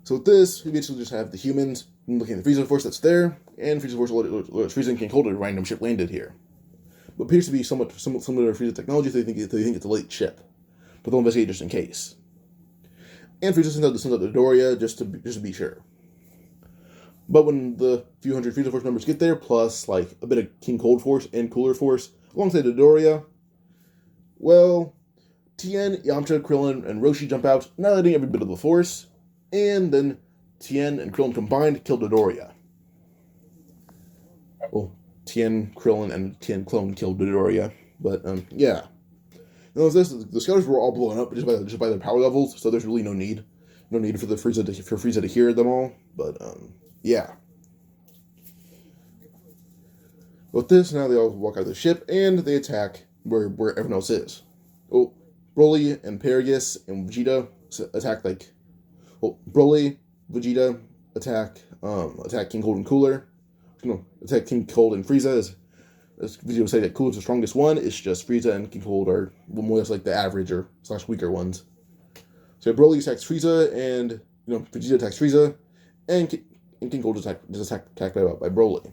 So with this, we basically just have the humans looking at the Frieza Force that's there, and Frieza Force alerts Frieza and King Cold a random ship landed here. But appears to be somewhat similar to Frieza technology, so they think it's a late ship. But they'll investigate just in case. And Frieza sends out the Dodoria just to be sure. But when the few hundred Frieza Force members get there, plus like a bit of King Cold Force and Cooler Force alongside the Dodoria, well, Tien, Yamcha, Krillin, and Roshi jump out, annihilating every bit of the Force. And then Tien and Krillin combined killed Dodoria. Well, Tien, Krillin, and Tien Clone killed Dodoria. But, yeah. Now, the scouters were all blown up just by their power levels, so there's really no need. No need for Frieza to hear them all. But, yeah. With this, now they all walk out of the ship, and they attack where everyone else is. Oh, Broly and Paragus and Vegeta attack, Broly, Vegeta attack King Cold and Cooler. Attack King Cold and Frieza. As Vegeta would say that Cooler's the strongest one. It's just Frieza and King Cold are more or less like the average or / weaker ones. So Broly attacks Frieza, and Vegeta attacks Frieza, and King Cold is attacked by Broly.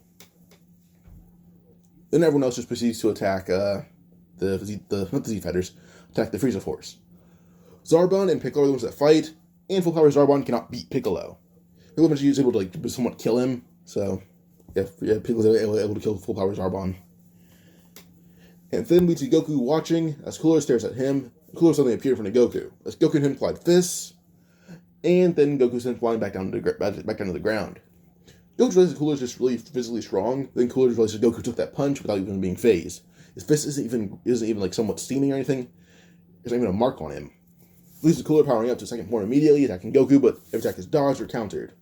Then everyone else just proceeds to attack not the Z Fighters, attack the Frieza Force. Zarbon and Piccolo are the ones that fight, and full power Zarbon cannot beat Piccolo. Piccolo eventually is able to somewhat kill him, so yeah, Piccolo's able to kill full power Zarbon. And then we see Goku watching as Cooler stares at him. Cooler suddenly appeared in front of Goku. As Goku and him applied fists, and then Goku sent flying back down to the ground. Goku realizes Cooler is just really physically strong. Then Cooler realizes Goku took that punch without even being phased. His fist isn't even like somewhat steaming or anything. There's not even a mark on him. Leaves Cooler powering up to second form immediately, attacking Goku, but every attack is dodged or countered.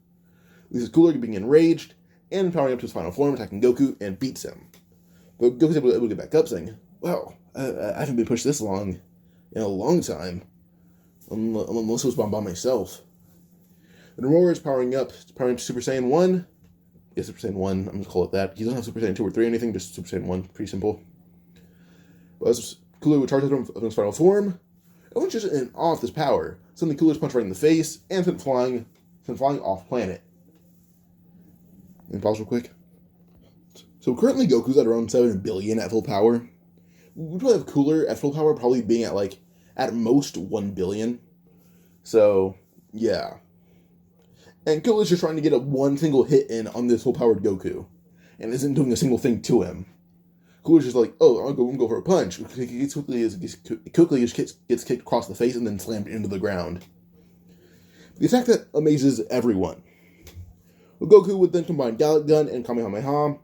Leaves Cooler being enraged and powering up to his final form, attacking Goku, and beats him. But Goku's able to get back up, saying, "Wow, I haven't been pushed this long in a long time. Unless it was by myself." And Aurora is powering up to Super Saiyan 1. Yeah, Super Saiyan 1, I'm going to call it that. He doesn't have Super Saiyan 2 or 3 or anything, just Super Saiyan 1, pretty simple. But as Cooler charges him in his final form, everyone's just in awe of this power. Suddenly Cooler's punched right in the face, and sent flying off planet. And pause real quick. So currently Goku's at around 7 billion at full power. We probably have Cooler at full power probably being at most 1 billion. So, yeah. And Cooler's just trying to get one single hit in on this full-powered Goku. And isn't doing a single thing to him. Cooler's just like, oh, I'll go for a punch. He quickly just gets kicked across the face and then slammed into the ground. The attack that amazes everyone. Well, Goku would then combine Gallic Gun and Kamehameha,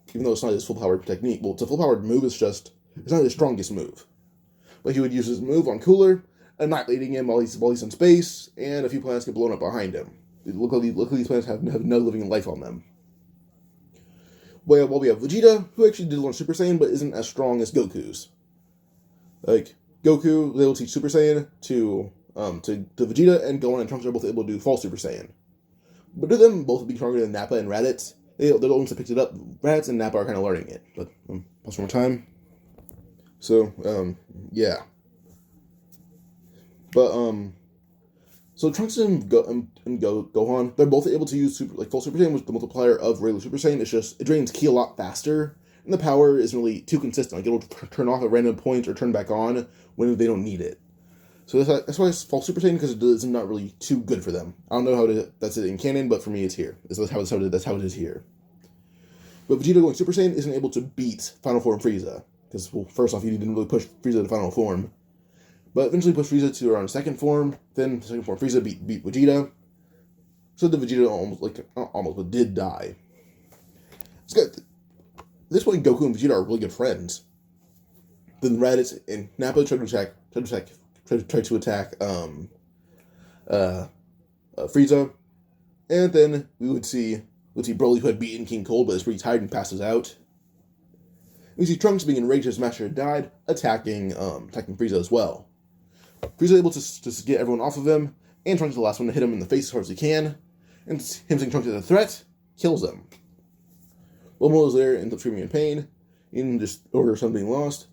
even though it's not his full-powered technique. Well, it's a full-powered move, it's not his strongest move. But he would use his move on Cooler, annihilating him while he's in space, and a few planets get blown up behind him. Luckily these planets have no living life on them. While we have Vegeta, who actually did learn Super Saiyan, but isn't as strong as Goku's. Goku, they will teach Super Saiyan to Vegeta, and Gohan and Trunks are both able to do False Super Saiyan. But to them both being stronger than Nappa and Raditz, they're the ones that picked it up. Raditz and Nappa are kind of learning it. But, pause one more time. So, yeah. But, so Trunks and Gohan, they're both able to use full Super Saiyan with the multiplier of regular Super Saiyan. It's just, it drains Ki a lot faster, and the power isn't really too consistent. Like, it'll turn off at random points or turn back on when they don't need it. So that's why it's false Super Saiyan, because it's not really too good for them. I don't know how that's it in canon, but for me it's here. That's how it is here. But Vegeta going Super Saiyan isn't able to beat Final Form Frieza, because, well, first off, he didn't really push Frieza to Final Form. But eventually pushed Frieza to around second form, then second form Frieza beat Vegeta. So the Vegeta did die. It's good. At this point, Goku and Vegeta are really good friends. Then Raditz and Nappa tried to attack Frieza, and then we would see Broly, who had beaten King Cold but is pretty tired and passes out. We see Trunks, being enraged as his master had died, attacking Frieza as well. Frieza able to get everyone off of him, and Trunks is the last one to hit him in the face as hard as he can, and him seeing Trunks as a threat kills him. Momo is there, ends up screaming in pain, and just orders something lost,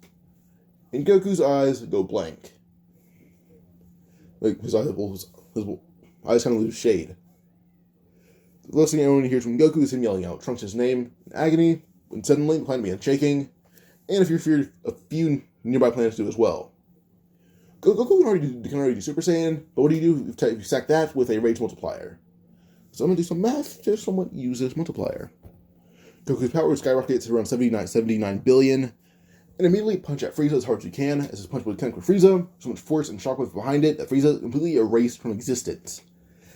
and Goku's eyes go blank. Like, his eyes kind of lose shade. The last thing everyone hears from Goku is him yelling out Trunks' name in agony, when suddenly the planet began shaking, and if you're feared, a few nearby planets do as well. Goku can already do Super Saiyan, but what do you do if you stack that with a rage multiplier? So I'm going to do some math to somewhat use this multiplier. Goku's power skyrockets to around 79 billion, and immediately punch at Frieza as hard as you can, as his punch would connect with Frieza, so much force and shockwave behind it that Frieza completely erased from existence.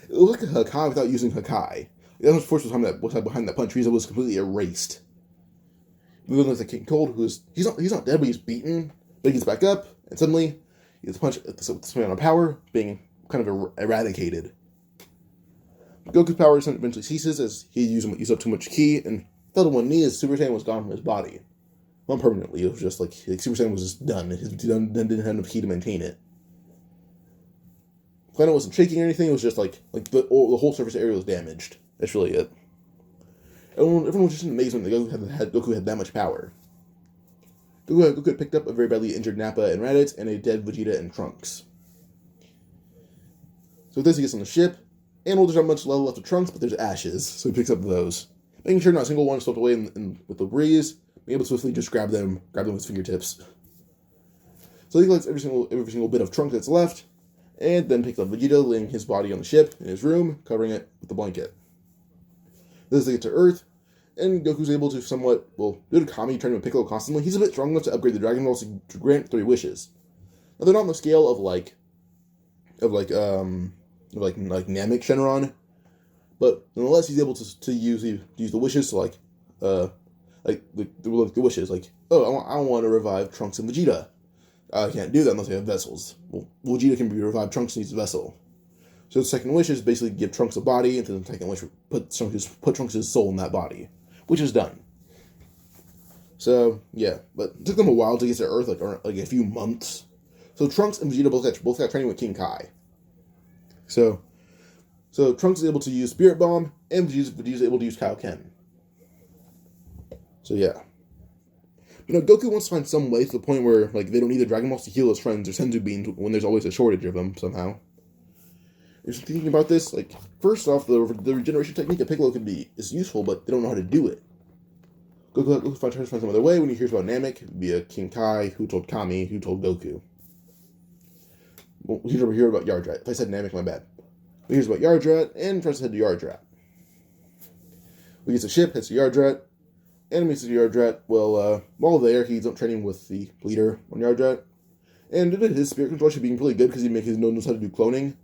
It was like a Hakai without using Hakai. That much force was behind that punch. Frieza was completely erased. We look at King Cold, he's not dead, but he's beaten, but he gets back up, and suddenly he gets punched at this amount of power, being kind of eradicated. Goku's power eventually ceases as he used up too much ki, and fell to one knee as Super Saiyan was gone from his body. Not permanently, it was just like Super Saiyan was just done. He didn't have enough ki to maintain it. The planet wasn't shaking or anything, it was just like the whole surface area was damaged. That's really it. Everyone was just in amazement that Goku had that much power. Goku had picked up a very badly injured Nappa and Raditz, and a dead Vegeta and Trunks. So with this, he gets on the ship, and there's not much level left of Trunks, but there's ashes, so he picks up those. Making sure not a single one is swept away with the breeze, being able to swiftly just grab them with his fingertips. So he collects every single bit of Trunks that's left, and then picks up Vegeta, laying his body on the ship in his room, covering it with a blanket. This they get to Earth, and Goku's able to somewhat, due to Kami training with Piccolo constantly, he's a bit strong enough to upgrade the Dragon Balls to grant 3 wishes. Now they're not on the scale of Namek Shenron, but nonetheless he's able to use the wishes to the wishes I want to revive Trunks and Vegeta. I can't do that unless I have vessels. Well, Vegeta can be revived. Trunks needs a vessel. So the second wish is basically give Trunks a body, and then the second wish put Trunks' soul in that body, which is done. So yeah, but it took them a while to get to Earth, like a few months. So Trunks and Vegeta both got training with King Kai. So Trunks is able to use Spirit Bomb, and Vegeta is able to use Kaioken. So yeah. Goku wants to find some way to the point where they don't need the Dragon Balls to heal his friends or Senzu Beans when there's always a shortage of them somehow. If you're thinking about this, first off, the regeneration technique of Piccolo is useful, but they don't know how to do it. Goku tries to find some other way when he hears about Namek via King Kai, who told Kami, who told Goku. Well, he's over here about Yardrat. If I said Namek, my bad. He hears about Yardrat and tries to head to Yardrat. He gets a ship, heads to Yardrat, and meets Yardrat. While there, he's training with the leader on Yardrat. And due to his spirit control actually being really good because he knows how to do cloning,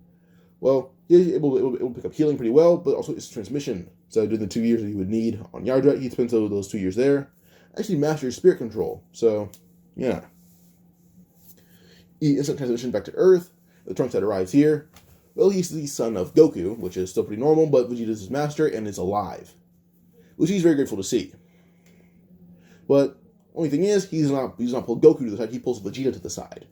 he's able to pick up healing pretty well, but also it's transmission. So during the 2 years that he would need on Yardrat, he spends those 2 years there. Actually masters spirit control. So, yeah. He instant transition back to Earth. The Trunks that arrives here. He's the son of Goku, which is still pretty normal, but Vegeta's his master and is alive, which he's very grateful to see. But only thing is, he does not pull Goku to the side. He pulls Vegeta to the side.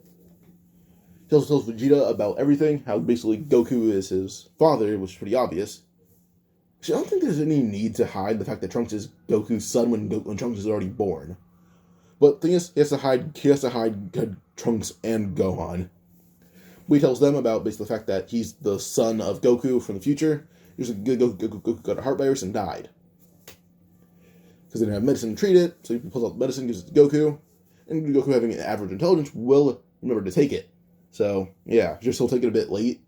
He tells Vegeta about everything, how basically Goku is his father, which is pretty obvious. Actually, I don't think there's any need to hide the fact that Trunks is Goku's son when Trunks is already born. But the thing is, he has to hide Trunks and Gohan. He tells them about basically the fact that he's the son of Goku from the future. Goku got a heart virus and died. because they didn't have medicine to treat it, so he pulls out the medicine, gives it to Goku, and Goku, having an average intelligence, will remember to take it. So yeah, just he'll take it a bit late.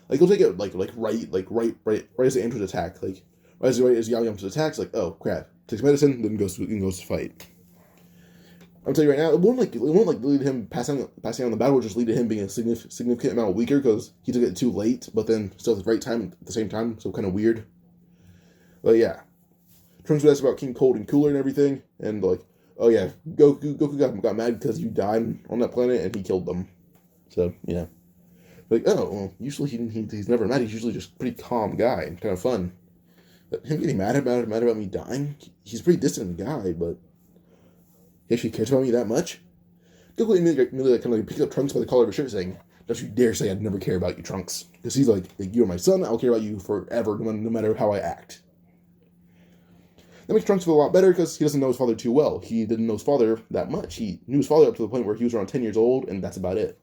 Like he'll take it right as the androids attack, like right as Yamcha's attacks, like oh crap, takes medicine, then goes to fight. I'm telling you right now, it won't lead to him passing on the battle, will just lead to him being a significant amount weaker because he took it too late, but then still at the right time at the same time, so kind of weird. But yeah, Trunks would ask about King Cold and Cooler and everything, and like, oh yeah, Goku got mad because you died on that planet and he killed them. So yeah, like oh well, usually he's never mad. He's usually just a pretty calm guy and kind of fun. But him getting mad about me dying, he's a pretty distant guy, but he actually cares about me that much? Goku immediately kind of picked up Trunks by the collar of his shirt, saying, "Don't you dare say I'd never care about you, Trunks." Because he's like, you're my son, I'll care about you forever, no matter how I act. That makes Trunks feel a lot better because he doesn't know his father too well. He didn't know his father that much. He knew his father up to the point where he was around 10 years old, and that's about it.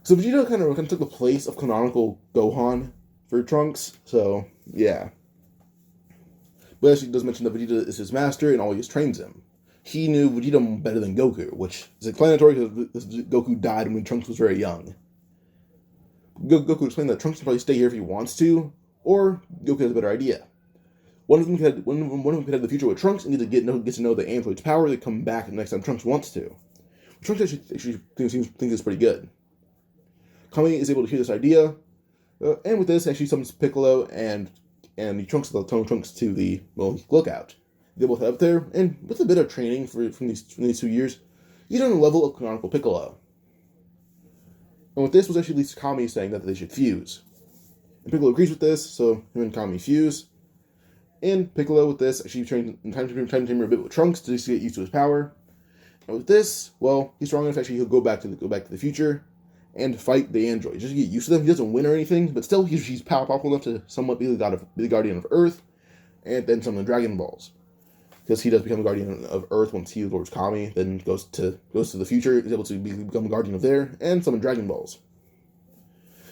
So Vegeta kind of took the place of canonical Gohan for Trunks, so yeah. But actually does mention that Vegeta is his master and always trains him. He knew Vegeta better than Goku, which is explanatory because Goku died when Trunks was very young. Goku explained that Trunks can probably stay here if he wants to, or Goku has a better idea. One of them could have the future with Trunks and get to know the android's power to come back the next time Trunks wants to. Trunks actually thinks it's pretty good. Kami is able to hear this idea, and with this, actually summons Piccolo and he Trunks to the lookout. They're both up there, and with a bit of training from these 2 years, he's on the level of canonical Piccolo. And with this was actually leads to Kami saying that they should fuse. And Piccolo agrees with this, so him and Kami fuse. And Piccolo with this actually trained in time chamber a bit with Trunks to just get used to his power. And with this, well, he's strong enough actually he'll go back to the future and fight the android. Just to get used to them. He doesn't win or anything, but still he's powerful enough to somewhat be the guardian of Earth, and then summon the Dragon Balls. Because he does become a guardian of Earth once he lords Kami, then goes to the future, is able to become a guardian of there, and summon Dragon Balls.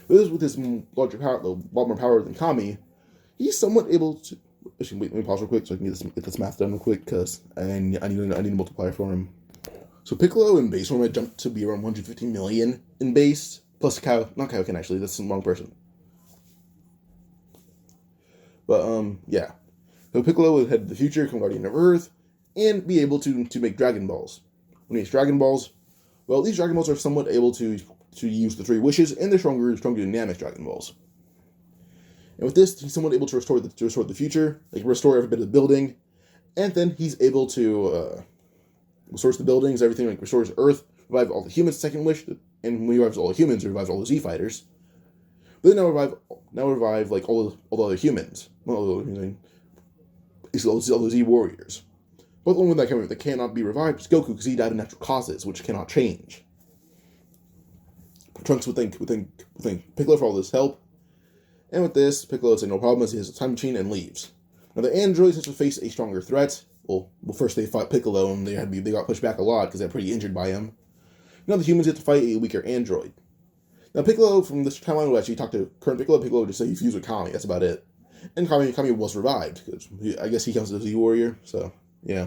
With his lot more power than Kami, he's somewhat able to. Actually, let me pause real quick so I can get this math done real quick because I need a multiplier for him. So Piccolo in base form might jump to be around 150 million in base, plus Kaioken actually, that's the wrong person. But yeah. So Piccolo would head to the future, become Guardian of Earth, and be able to make Dragon Balls. When he has Dragon Balls, well, these Dragon Balls are somewhat able to use the 3 wishes, and they're stronger than Namek Dragon Balls. And with this, he's somewhat able to restore the future, like restore every bit of the building, and then he's able to restore the buildings, everything, like restores Earth, revive all the humans' second wish, and when he revives all the humans, he revives all the Z fighters. But then now revive like all the other humans. Well, all the Z warriors. But the only one that cannot be revived is Goku because he died of natural causes, which cannot change. Trunks would thank Piccolo for all this help, and with this, Piccolo would say no problem as he has a time machine and leaves. Now the androids have to face a stronger threat. Well, first they fought Piccolo and they got pushed back a lot because they're pretty injured by him. Now the humans have to fight a weaker android. Now Piccolo from this timeline will actually talk to current Piccolo. Piccolo would just say he fused with Kami. That's about it. And Kami was revived because I guess he counts as a Z warrior. So yeah,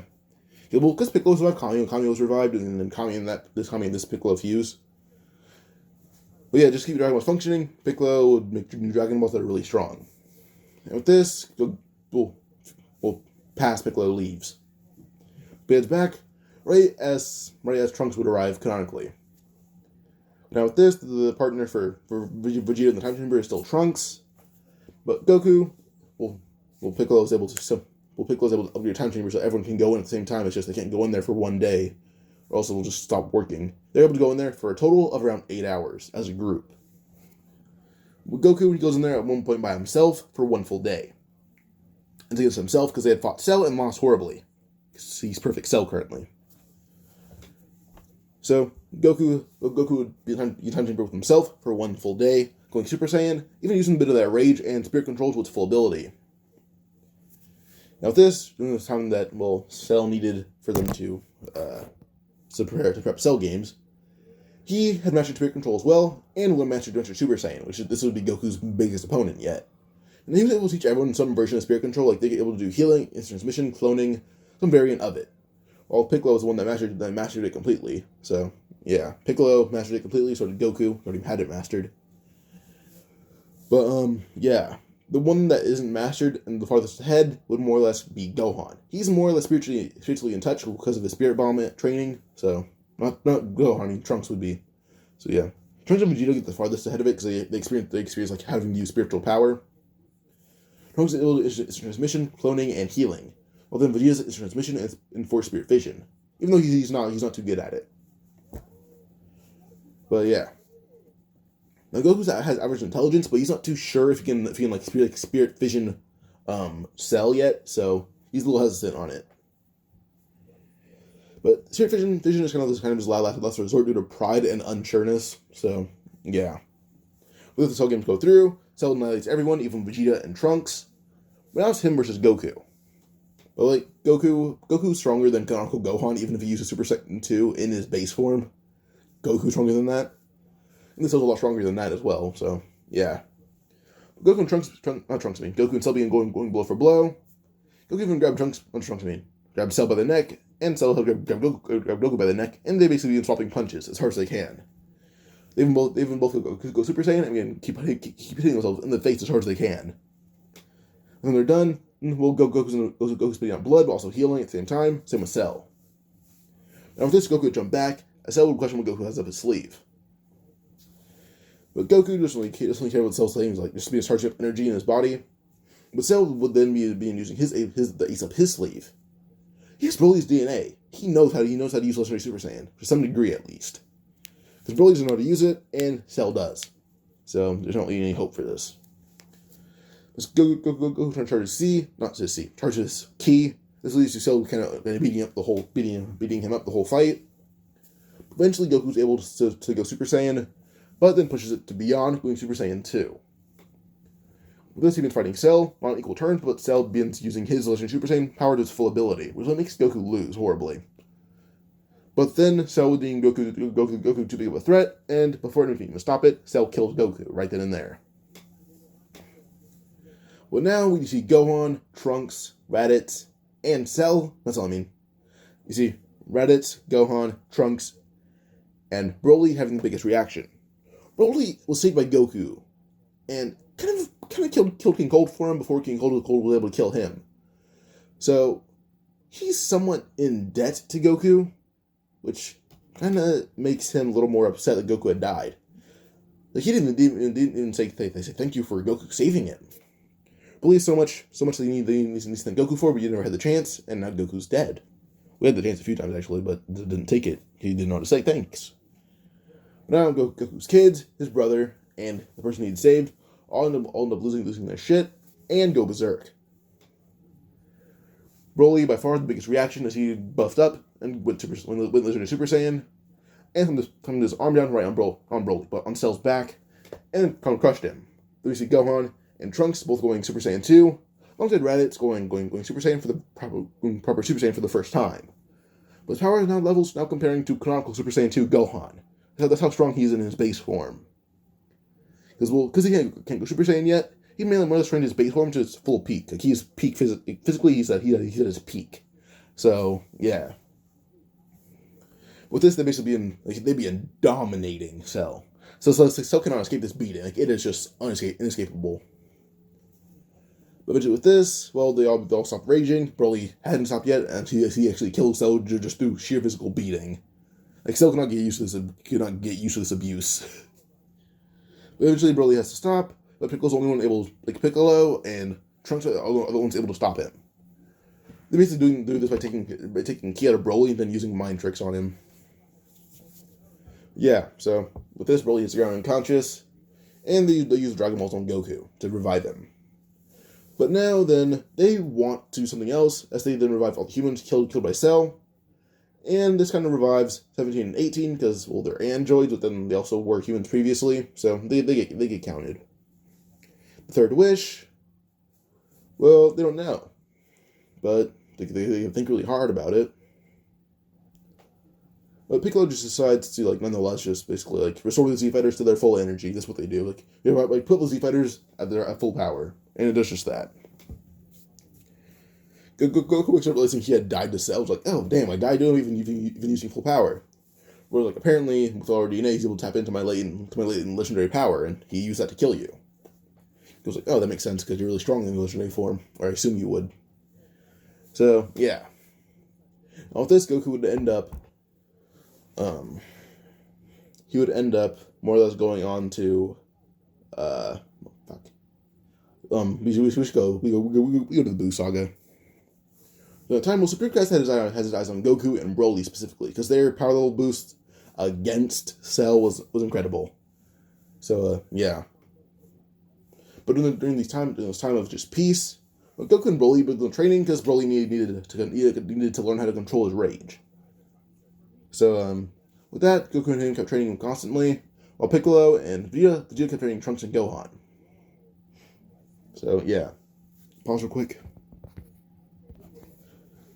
well, because Piccolo survived Kami was revived, and then Kami and this Piccolo fuse. But yeah, just keep Dragon Balls functioning. Piccolo would make new Dragon Balls that are really strong. And with this, we'll pass Piccolo leaves. But it's back right as Trunks would arrive canonically. Now with this, the partner for Vegeta in the time chamber is still Trunks, but Goku, Piccolo is able to upgrade a time chamber so everyone can go in at the same time. It's just they can't go in there for one day, or else it'll just stop working. They're able to go in there for a total of around 8 hours as a group. With Goku, he goes in there at one point by himself for 1 full day. And against himself because they had fought Cell and lost horribly. He's perfect Cell currently. So Goku would be in time chamber with himself for 1 full day, going Super Saiyan, even using a bit of that rage and spirit control to its full ability. Now with this, during the time that Cell needed for them to prep Cell games, he had mastered spirit control as well, and would master Super Saiyan, this would be Goku's biggest opponent yet. And he was able to teach everyone some version of spirit control, like they were able to do healing, instant transmission, cloning, some variant of it. While Piccolo was the one that mastered it completely. So, yeah, Piccolo mastered it completely, so did Goku, already had it mastered. But, yeah. The one that isn't mastered and the farthest ahead would more or less be Gohan. He's more or less spiritually in touch because of his spirit bomb training. So, not Gohan, I mean, Trunks would be. So, yeah. Trunks and Vegeta get the farthest ahead of it because they experience like having to use spiritual power. Trunks is able to instant transmission, cloning, and healing. While then Vegeta's instant transmission and force spirit vision. Even though he's not too good at it. But yeah. Now Goku has average intelligence, but he's not too sure if he can like spirit vision Cell yet, so he's a little hesitant on it. But spirit vision is kind of his last resort due to pride and unsureness. So yeah. With the Cell games go through, Cell annihilates everyone, even Vegeta and Trunks. But now it's him versus Goku. But like Goku's stronger than canonical Gohan, even if he uses Super Saiyan 2 in his base form. Goku's stronger than that. And this is a lot stronger than that as well, so, yeah. Goku and Goku and Cell being going blow for blow. Goku even grab grab Cell by the neck, and Cell grab Goku by the neck, and they basically begin swapping punches as hard as they can. They even both go Super Saiyan, and again, keep hitting themselves in the face as hard as they can. And when they're done, Goku's spitting out blood, but also healing at the same time, same with Cell. Now with this, Goku would jump back, as Cell would question what Goku has up his sleeve. But Goku doesn't really care what Cell's saying, like just be a Starship energy in his body. But Cell would then be using the ace up his sleeve. He has Broly's DNA. He knows how to use Legendary Super Saiyan, to some degree at least. Because Broly doesn't know how to use it, and Cell does. So there's not really any hope for this. Goku trying to charge his ki. This leads to Cell kind of beating him up the whole fight. Eventually, Goku's able to go Super Saiyan, but then pushes it to beyond, going Super Saiyan 2. With this, he begins fighting Cell, not on equal terms, but Cell begins using his Legendary Super Saiyan power to its full ability, which makes Goku lose horribly. But then, Cell would deem Goku too big of a threat, and before anyone can even stop it, Cell kills Goku right then and there. Well, now we see Gohan, Trunks, Raditz, and Cell. That's all I mean. You see Raditz, Gohan, Trunks, and Broly having the biggest reaction. Broly was saved by Goku, and kind of killed King Cold for him before King Cold was able to kill him. So he's somewhat in debt to Goku, which kind of makes him a little more upset that Goku had died. Like he didn't even say thank you for Goku saving him. Broly so much that he needs to thank Goku for, but you never had the chance, and now Goku's dead. We had the chance a few times actually, but didn't take it. He didn't know how to say thanks. Now Goku's kids, his brother, and the person he'd saved all end up losing their shit and go berserk. Broly, by far the biggest reaction, as he buffed up and went Legendary Super Saiyan, and from his arm down right on Broly, but on Cell's back, and crushed him. Then we see Gohan and Trunks both going Super Saiyan 2, alongside Raditz going Super Saiyan for the proper Super Saiyan for the first time. But his power is now comparing to canonical Super Saiyan 2 Gohan. That's how strong he is in his base form. Because he can't go Super Saiyan yet, he mainly more or less trained his base form to its full peak. Like he's peak physically, he's at his peak. So yeah. With this, they begin dominating Cell. So Cell cannot escape this beating. Like it is just inescapable. But eventually with this, well, they all stop raging. Broly hadn't stopped yet, and he actually killed Cell just through sheer physical beating. Like Cell cannot get used to this abuse. But eventually Broly has to stop, but Piccolo's the only one able, like Piccolo and Trunks are the other ones able to stop him. They're basically doing this by taking ki out of Broly and then using mind tricks on him. Yeah, so with this, Broly hits the ground unconscious, and they use Dragon Balls on Goku to revive him. But now then, they want to do something else, as they then revive all the humans killed by Cell. And this kind of revives 17 and 18, because, well, they're androids, but then they also were humans previously, so they get counted. The third wish, well, they don't know. But they think really hard about it. But Piccolo just decides to, like, nonetheless, just basically, like, restore the Z Fighters to their full energy. That's what they do. Like, put the Z Fighters at full power. And it does just that. Goku wakes up realizing he had died to Cell. Like, oh, damn, I died to him even using full power. Where, like, apparently, with all our DNA, he's able to tap into my latent legendary power, and he used that to kill you. He goes like, oh, that makes sense, because you're really strong in the legendary form, or I assume you would. So, yeah. Now, with this, Goku would end up, he would end up more or less going on to, we go to the Buu saga. So at the time, well, Super Cast has his eyes on Goku and Broly specifically, because their power level boost against Cell was incredible. So, yeah. But during this time of just peace, Goku and Broly began training because Broly needed to learn how to control his rage. So, with that, Goku and him kept training him constantly, while Piccolo and Vegeta kept training Trunks and Gohan. So, yeah. Pause real quick.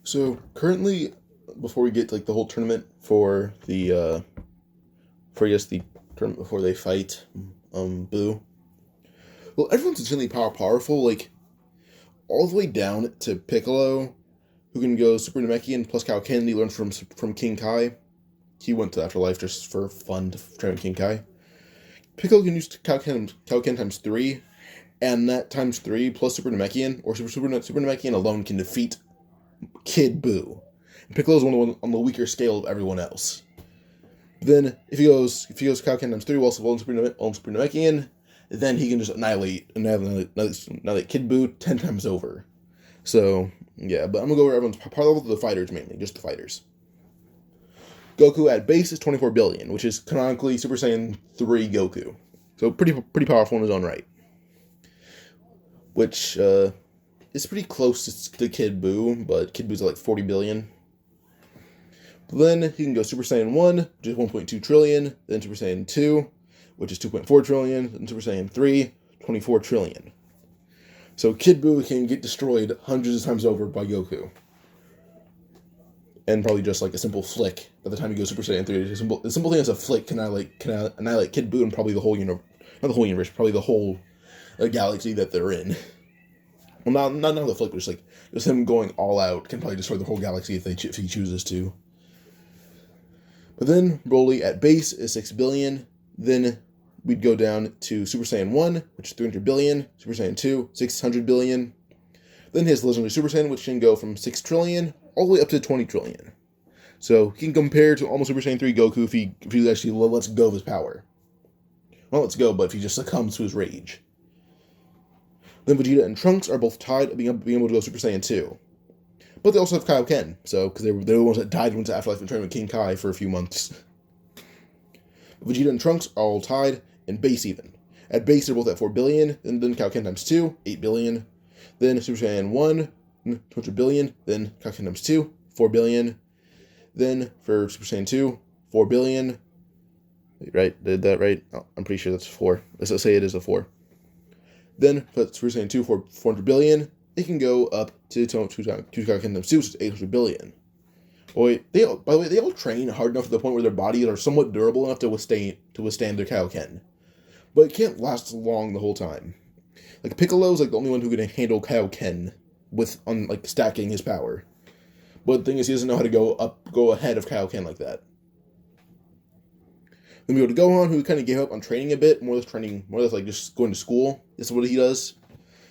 So, currently, before we get to, like, the whole tournament for the, tournament before they fight, Buu. Well, everyone's insanely powerful, like, all the way down to Piccolo, who can go Super Namekian plus Kaioken. He learned from King Kai. He went to Afterlife just for fun to train with King Kai. Piccolo can use Kaioken times 3, and that times 3 plus Super Namekian, or Super Namekian alone can defeat Kid Buu. And Piccolo's on the weaker scale of everyone else. But then, if he goes Kaioken times 3 while still Super Namekian, then he can just annihilate Kid Buu 10 times over. So, yeah, but I'm going to go over everyone's power level to the fighters mainly, just the fighters. Goku at base is 24 billion, which is canonically Super Saiyan 3 Goku. So pretty powerful in his own right. Which is pretty close to Kid Buu, but Kid Buu's at like 40 billion. But then he can go Super Saiyan 1, which is 1.2 trillion, then Super Saiyan 2, which is 2.4 trillion, and Super Saiyan 3, 24 trillion. So Kid Buu can get destroyed hundreds of times over by Goku. And probably just like a simple flick by the time he goes Super Saiyan 3. The simple thing as a flick can annihilate Kid Buu and probably the whole universe. Not the whole universe, probably the whole galaxy that they're in. Well, not the flick, but just him going all out can probably destroy the whole galaxy if he chooses to. But then Broly at base is 6 billion. Then we'd go down to Super Saiyan 1, which is 300 billion. Super Saiyan 2, 600 billion. Then his legendary Super Saiyan, which can go from 6 trillion all the way up to 20 trillion. So he can compare to almost Super Saiyan 3 Goku if he actually lets go of his power. Not lets go, but if he just succumbs to his rage. Then Vegeta and Trunks are both tied at being able to go Super Saiyan 2. But they also have Kaioken, so because they were the ones that died went to Afterlife and trained with King Kai for a few months. Vegeta and Trunks are all tied, and base even. At base, they're both at 4 billion, and then Kaioken times 2, 8 billion. Then Super Saiyan 1, 200 billion. Then Kaioken times 2, 4 billion. Then for Super Saiyan 2, 4 billion. Right? Did that right? Oh, I'm pretty sure that's 4. Let's say it is a 4. Then for Super Saiyan 2, 400 billion. It can go up to 2 Kaioken times 2, which is 800 billion. By the way, they all train hard enough to the point where their bodies are somewhat durable enough to withstand their Kaioken. But it can't last long the whole time. Like, Piccolo's like the only one who can handle Kaioken on stacking his power. But the thing is, he doesn't know how to go ahead of Kaioken like that. Then we go to Gohan, who kind of gave up on training a bit, more or less like just going to school. This is what he does.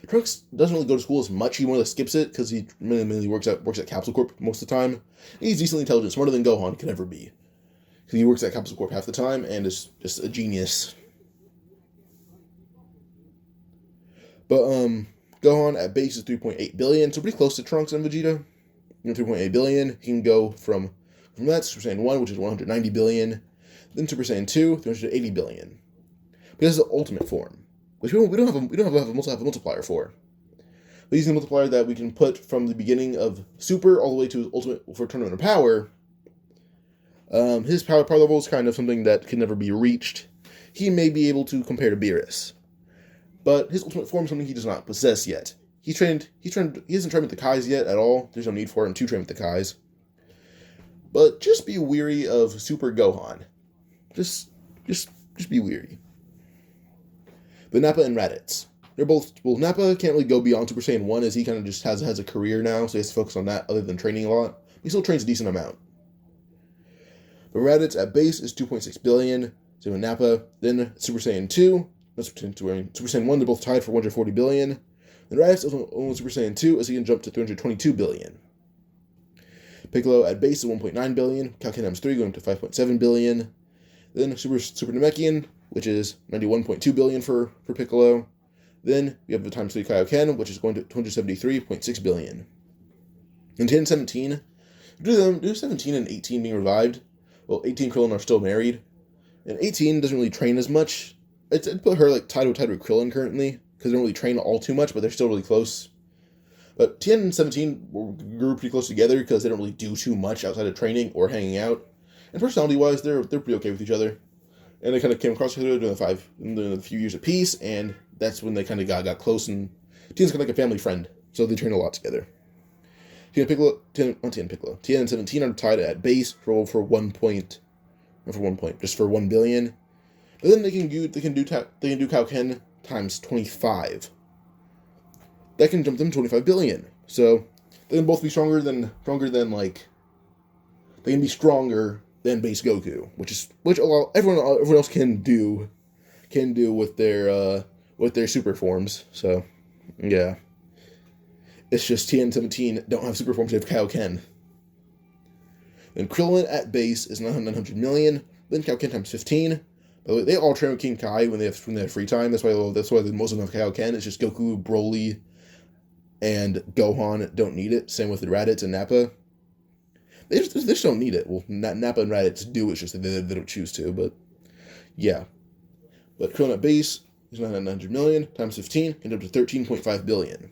Trunks doesn't really go to school as much. He more or less skips it because he mainly works at Capsule Corp most of the time. He's decently intelligent, smarter than Gohan could ever be. Because he works at Capsule Corp half the time and is just a genius. But Gohan at base is 3.8 billion, so pretty close to Trunks and Vegeta. 3.8 billion. He can go from that to Super Saiyan 1, which is 190 billion. Then Super Saiyan 2, 380 billion. But this is the ultimate form, which we don't have a multiplier for. But using the multiplier that we can put from the beginning of Super all the way to his ultimate for Tournament of Power, his power level is kind of something that can never be reached. He may be able to compare to Beerus, but his ultimate form is something he does not possess yet. He hasn't trained with the Kais yet at all. There's no need for him to train with the Kais. but just be weary of Super Gohan. Just be weary. The Nappa and Raditz. They're both, well, Nappa can't really go beyond Super Saiyan 1 as he kind of just has a career now, so he has to focus on that other than training a lot. He still trains a decent amount. But Raditz at base is 2.6 billion, same with Nappa. Then Super Saiyan 2, Super Saiyan 1, they're both tied for 140 billion. Then Raditz is only Super Saiyan 2 as he can jump to 322 billion. Piccolo at base is 1.9 billion, Kaioken times 3 going to 5.7 billion. Then Super Namekian, which is 91.2 billion for Piccolo. Then we have the times 3 Kaioken, which is going to 273.6 billion. In 1017, do 17 and 18 being revived. Well, 18 Krillin are still married. And 18 doesn't really train as much. I'd put her like tied with Krillin currently, because they don't really train all too much, but they're still really close. But Tien and 17 grew pretty close together because they don't really do too much outside of training or hanging out. And personality-wise, they're pretty okay with each other. And they kind of came across each other during the few years of peace, and that's when they kind of got close, and Tien's kind of like a family friend, so they train a lot together. Tien and 17 are tied at base for 1 point, not for 1 point, just for 1 billion. But then they can do Kaioken times 25. That can jump them 25 billion. So they can both be stronger than like, they can be stronger than base Goku, which everyone else can do with their super forms. So yeah, it's just Tien and 17 don't have super forms; they have Kaioken. Then Krillin at base is 900 million. Then Kaioken times 15. By the way, they all train with King Kai when they have free time. That's why most of them have Kaioken. It's just Goku, Broly, and Gohan don't need it. Same with the Raditz and Nappa. They just don't need it. Well, Nappa and Raditz do, it's just that they don't choose to, but yeah. But Krillin at base is 900 million, times 15, can jump to 13.5 billion.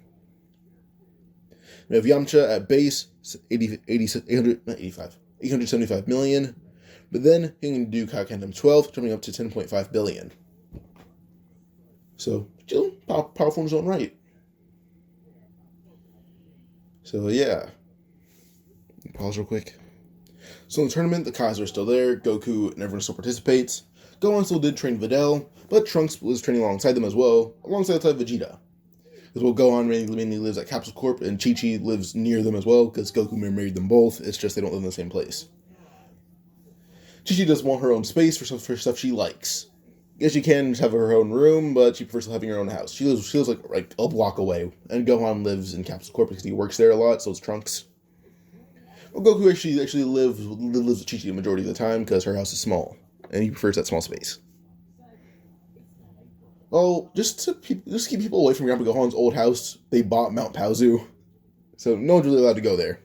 We have Yamcha at base, 875 million, but then he can do Kaioken times 12, jumping up to 10.5 billion. So, still powerful in his own right. So, yeah. Pause real quick. So in the tournament, the Kais are still there, Goku and everyone still participates. Gohan still did train Videl, but Trunks was training alongside them as well, alongside Vegeta. As well, Gohan mainly lives at Capsule Corp, and Chi-Chi lives near them as well, because Goku married them both, it's just they don't live in the same place. Chi-Chi does want her own space for stuff she likes. Yes, she can just have her own room, but she prefers having her own house. She lives like a block away, and Gohan lives in Capsule Corp because he works there a lot, so it's Trunks. Well, Goku actually lives with Chi-Chi the majority of the time because her house is small, and he prefers that small space. Well, just to keep people away from Grandpa Gohan's old house, they bought Mount Paozu, so no one's really allowed to go there.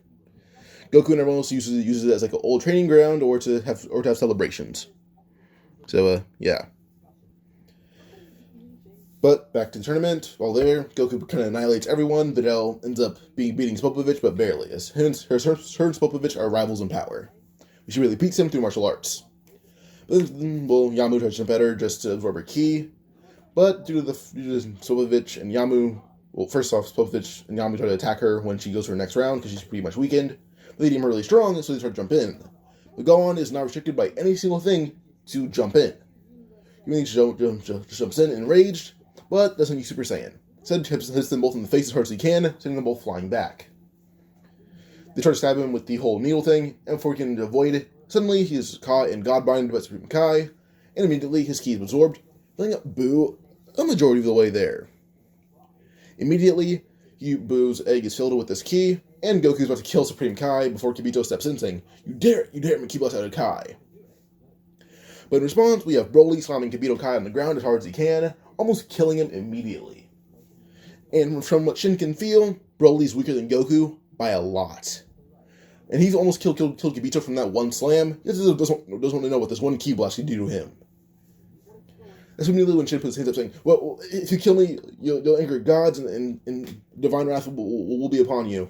Goku and everyone else uses it as like an old training ground or to have celebrations. So yeah. But back to the tournament, while there, Goku kind of annihilates everyone. Videl ends up beating Spopovich, but barely, as her and Spopovich are rivals in power. She really beats him through martial arts. But then, well, Yamu tries to jump at her just to absorb her ki, but due to Spopovich and Yamu, well, first off, Spopovich and Yamu try to attack her when she goes to her next round because she's pretty much weakened. But they deem her really strong, so they try to jump in. But Gohan is not restricted by any single thing to jump in. He means jumps in enraged, but doesn't use Super Saiyan. Instead, hits them both in the face as hard as he can, sending them both flying back. They try to stab him with the whole needle thing, and before he can avoid it, suddenly he is caught in Godbind by Supreme Kai, and immediately his ki is absorbed, filling up Boo a majority of the way there. Immediately, Boo's egg is filled with this ki, and Goku is about to kill Supreme Kai before Kibito steps in, saying, You dare me keep us out of Kai." But in response, we have Broly slamming Kibito Kai on the ground as hard as he can, almost killing him immediately. And from what Shin can feel, Broly's weaker than Goku by a lot. And he's almost killed Kibito from that one slam. He doesn't want to know what this one ki blast can do to him. That's immediately when Shin puts his hands up saying, well, if you kill me, you'll anger gods and divine wrath will be upon you.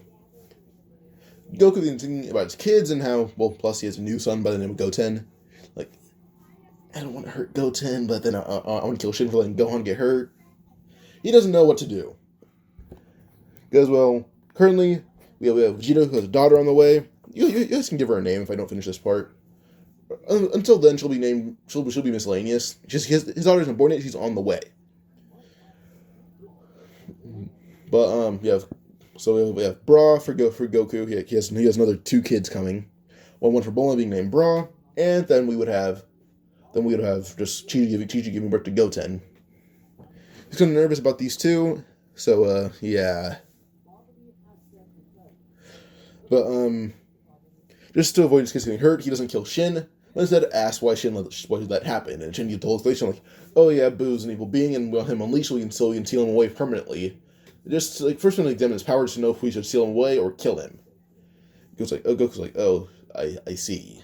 Goku then thinking about his kids and how, well, plus he has a new son by the name of Goten. Like, I don't want to hurt Goten, but then I want to kill Shin for letting Gohan get hurt. He doesn't know what to do. Because, well, currently, we have Vegeta who has a daughter on the way. You guys can give her a name if I don't finish this part. Until then, she'll be named. She'll be miscellaneous. Just his daughter's been born yet. She's on the way. But yeah. So we have Bra for Goku. He has another 2 kids coming. One for Bulma being named Bra, and then we would have just Chi-Chi giving birth to Goten. He's kind of nervous about these 2. So yeah. But just to avoid his kids getting hurt, he doesn't kill Shin. But instead asks why did that happen, and Shin gives the whole explanation like, oh yeah, Boo's an evil being, and we want him unleashed so we can seal him away permanently. Just like first, we want to examine his powers to know if we should seal him away or kill him. Goku's like, oh, I see.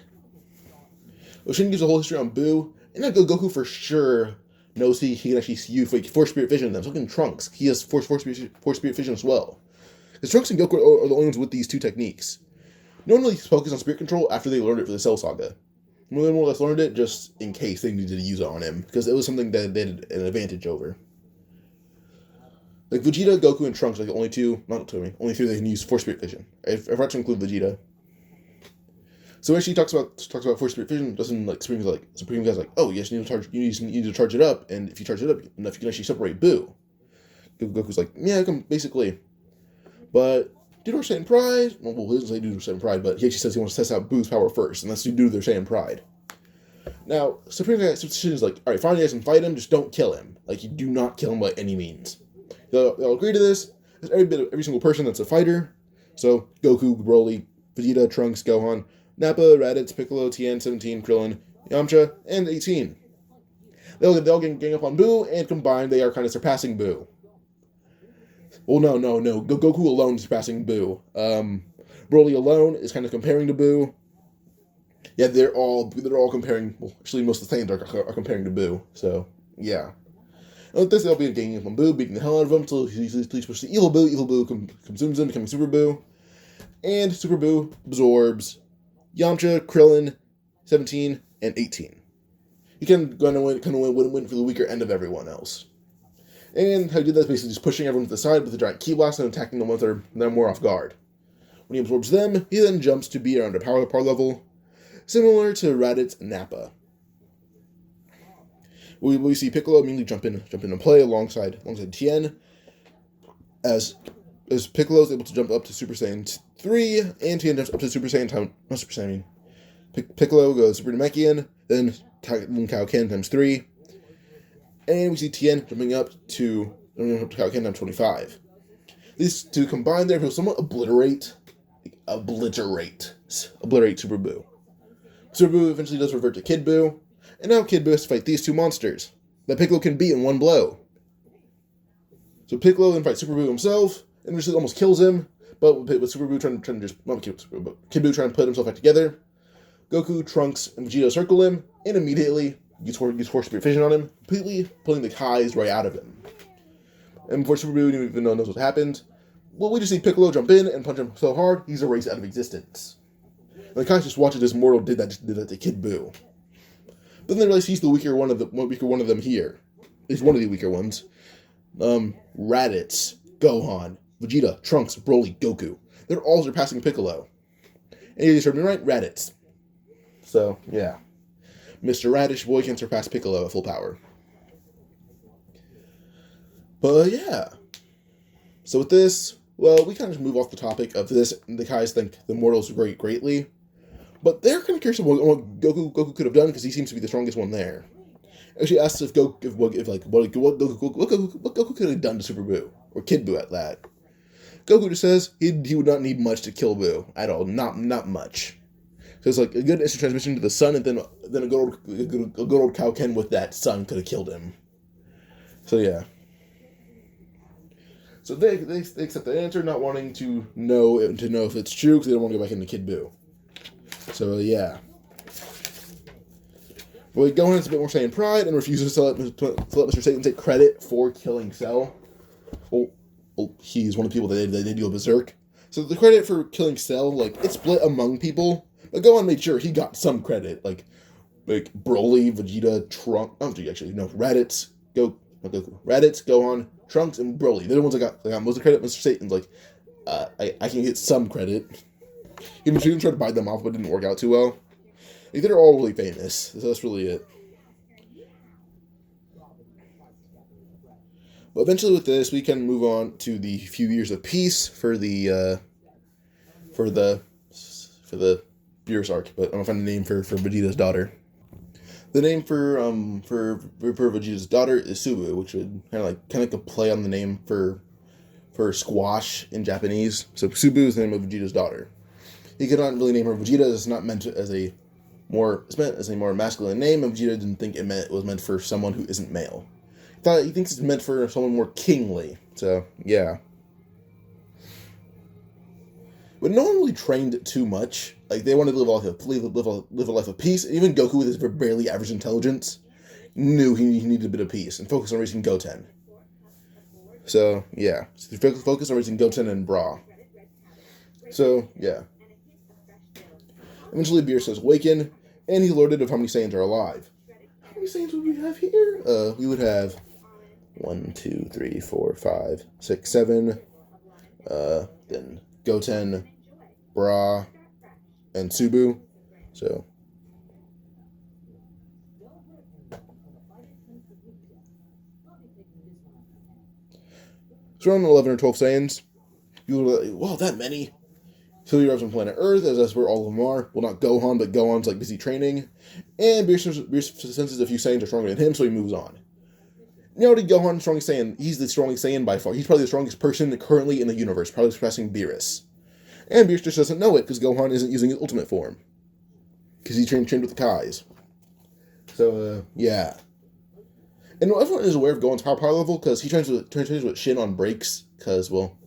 Well, Shin gives a whole history on Boo, and now Goku for sure knows he can actually use Force Spirit Vision in them. So look in Trunks, he has Force Spirit Vision as well. Because Trunks and Goku are the only ones with these 2 techniques. No one really focused on spirit control after they learned it for the Cell Saga. More or less learned it just in case they needed to use it on him, because it was something that they had an advantage over. Like Vegeta, Goku, and Trunks are like the only 3 that can use Force Spirit Vision. I forgot to include Vegeta. So when she talks about Force Spirit Vision, doesn't like Supreme Guy's like, oh yes, you need to charge it up, and if you charge it up enough, you can actually separate Boo. Goku's like, yeah, basically. But due to her Saiyan pride, well, he doesn't say due to her Saiyan pride, but he actually says he wants to test out Boo's power first, and that's due to their Saiyan pride. Now, Supreme Guy is like, alright, fine, you guys can fight him, just don't kill him. Like, you do not kill him by any means. They'll agree to this. There's every single person that's a fighter. So, Goku, Broly, Vegeta, Trunks, Gohan, Nappa, Raditz, Piccolo, Tien, 17, Krillin, Yamcha, and 18. They'll gang up on Boo, and combined, they are kind of surpassing Boo. Well, no. Goku alone is surpassing Boo. Broly alone is kind of comparing to Boo. Yeah, they're all comparing. Well, actually, most of the Saiyans are comparing to Boo. So yeah. And with this, they'll be ganging up on Boo, beating the hell out of him until he pushes the evil Boo. Evil Boo consumes him, becoming Super Boo, and Super Boo absorbs Yamcha, Krillin, 17, and 18. He can win for the weaker end of everyone else. And how he did that is basically just pushing everyone to the side with a giant ki blast and attacking the ones that are more off guard. When he absorbs them, he then jumps to be around a power level, similar to Raditz and Nappa. We see Piccolo immediately jump in and play alongside Tien, as Piccolo is able to jump up to Super Saiyan 3, and Tien jumps up to Super Saiyan time. Not Super Saiyan. Piccolo goes Super Namekian, then Kaioken times 3. And we see Tien jumping up to Kaioken times 25. These 2 combined there will somewhat obliterate Super Boo. Super Boo eventually does revert to Kid Boo, and now Kid Boo has to fight these 2 monsters that Piccolo can beat in one blow. So Piccolo then fights Super Boo himself, and eventually almost kills him, but with Super Boo trying to just not kill Super Boo, but Kid Boo trying to put himself back together. Goku, Trunks, and Vegeta circle him, and immediately use Force Spirit Vision on him, completely pulling the Kais right out of him. And before Super Boo even knows what happened, well, we just see Piccolo jump in and punch him so hard, he's erased out of existence. And the Kais just watch as this mortal did that to Kid Boo. But then they realize he's the weaker one of them here. He's one of the weaker ones. Raditz, Gohan, Vegeta, Trunks, Broly, Goku. They're all surpassing Piccolo. And you just heard me right, Raditz. So, yeah. Mr. Radish Boy can surpass Piccolo at full power. But, yeah. So with this, well, we kind of move off the topic of this. The Kais think the mortals greatly. But they're kind of curious about what Goku could have done, because he seems to be the strongest one there. Actually asks what Goku could have done to Super Boo, or Kid Boo at that. Goku just says he would not need much to kill Boo at all, not much. So it's like a good instant transmission to the sun, and then a good old Kaioken with that sun could have killed him. So yeah. So they accept the answer, not wanting to know if it's true, because they don't want to go back into Kid Boo. So yeah. Well, Gohan has a bit more Saiyan pride and refuses to let Mr. Satan take credit for killing Cell. Well, he's one of the people that they go berserk. So the credit for killing Cell, it's split among people. But Gohan made sure he got some credit, like Broly, Vegeta, Trunks. Raditz, Raditz, Gohan, Trunks, and Broly. They're the ones that got most of the credit. Mr. Satan's I can get some credit. Even she tried to buy them off, but it didn't work out too well. Like, they're all really famous, so that's really it. But eventually, with this, we can move on to the few years of peace for the Beerus arc. But I'm gonna find the name for Vegeta's daughter. The name for Vegeta's daughter is Subu, which would kind of like a play on the name for squash in Japanese. So Subu is the name of Vegeta's daughter. He could not really name her Vegeta. It's not meant as a more masculine name, and Vegeta didn't think it was meant for someone who isn't male. He thinks it's meant for someone more kingly. So yeah. But no one really trained too much. Like, they wanted to live a life of peace. Even Goku, with his barely average intelligence, knew he needed a bit of peace and focused on reaching Goten. So, yeah. So he focused on reaching Goten and Bra. So, yeah. Eventually, Beerus is awakened, and he's alerted of how many Saiyans are alive. How many Saiyans would we have here? We would have 1, 2, 3, 4, 5, 6, 7. Then Goten, Bra, and Subu. So around 11 or 12 Saiyans. You were like, wow, that many? So he arrives on planet Earth, as that's where all of them are. Well, not Gohan, but Gohan's like busy training. And Beerus senses a few Saiyans are stronger than him, so he moves on. You know, Gohan, strongest Saiyan, he's the strongest Saiyan by far. He's probably the strongest person currently in the universe, probably surpassing Beerus. And Beerus just doesn't know it, because Gohan isn't using his ultimate form. Because he trained with the Kais. So, yeah. And everyone is aware of Gohan's power level, because he trains with Shin on breaks, because, well,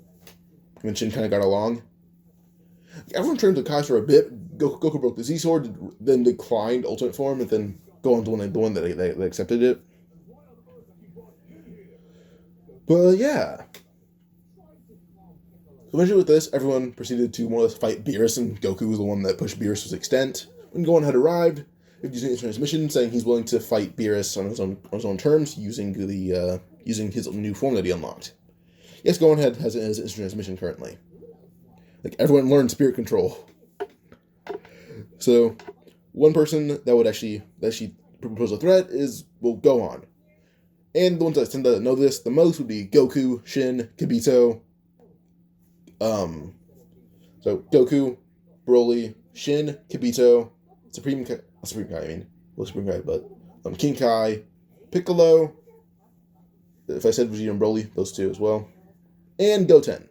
him and Shin kind of got along. Everyone trained with the Kais for a bit. Goku broke the Z-Sword, then declined ultimate form, and then Gohan's the one that they accepted it. But yeah. So eventually with this, everyone proceeded to more or less fight Beerus, and Goku was the one that pushed Beerus to his extent. When Gohan had arrived, using his transmission, saying he's willing to fight Beerus on his own terms, using his new form that he unlocked. Yes, Gohan has his transmission currently. Like, everyone learned spirit control. So, one person that propose a threat is, well, Gohan. And the ones that tend to know this the most would be Goku, Shin, Kibito. So Goku, Broly, Shin, Kibito, Supreme Kai, King Kai, Piccolo. If I said Vegeta and Broly, those two as well. And Goten.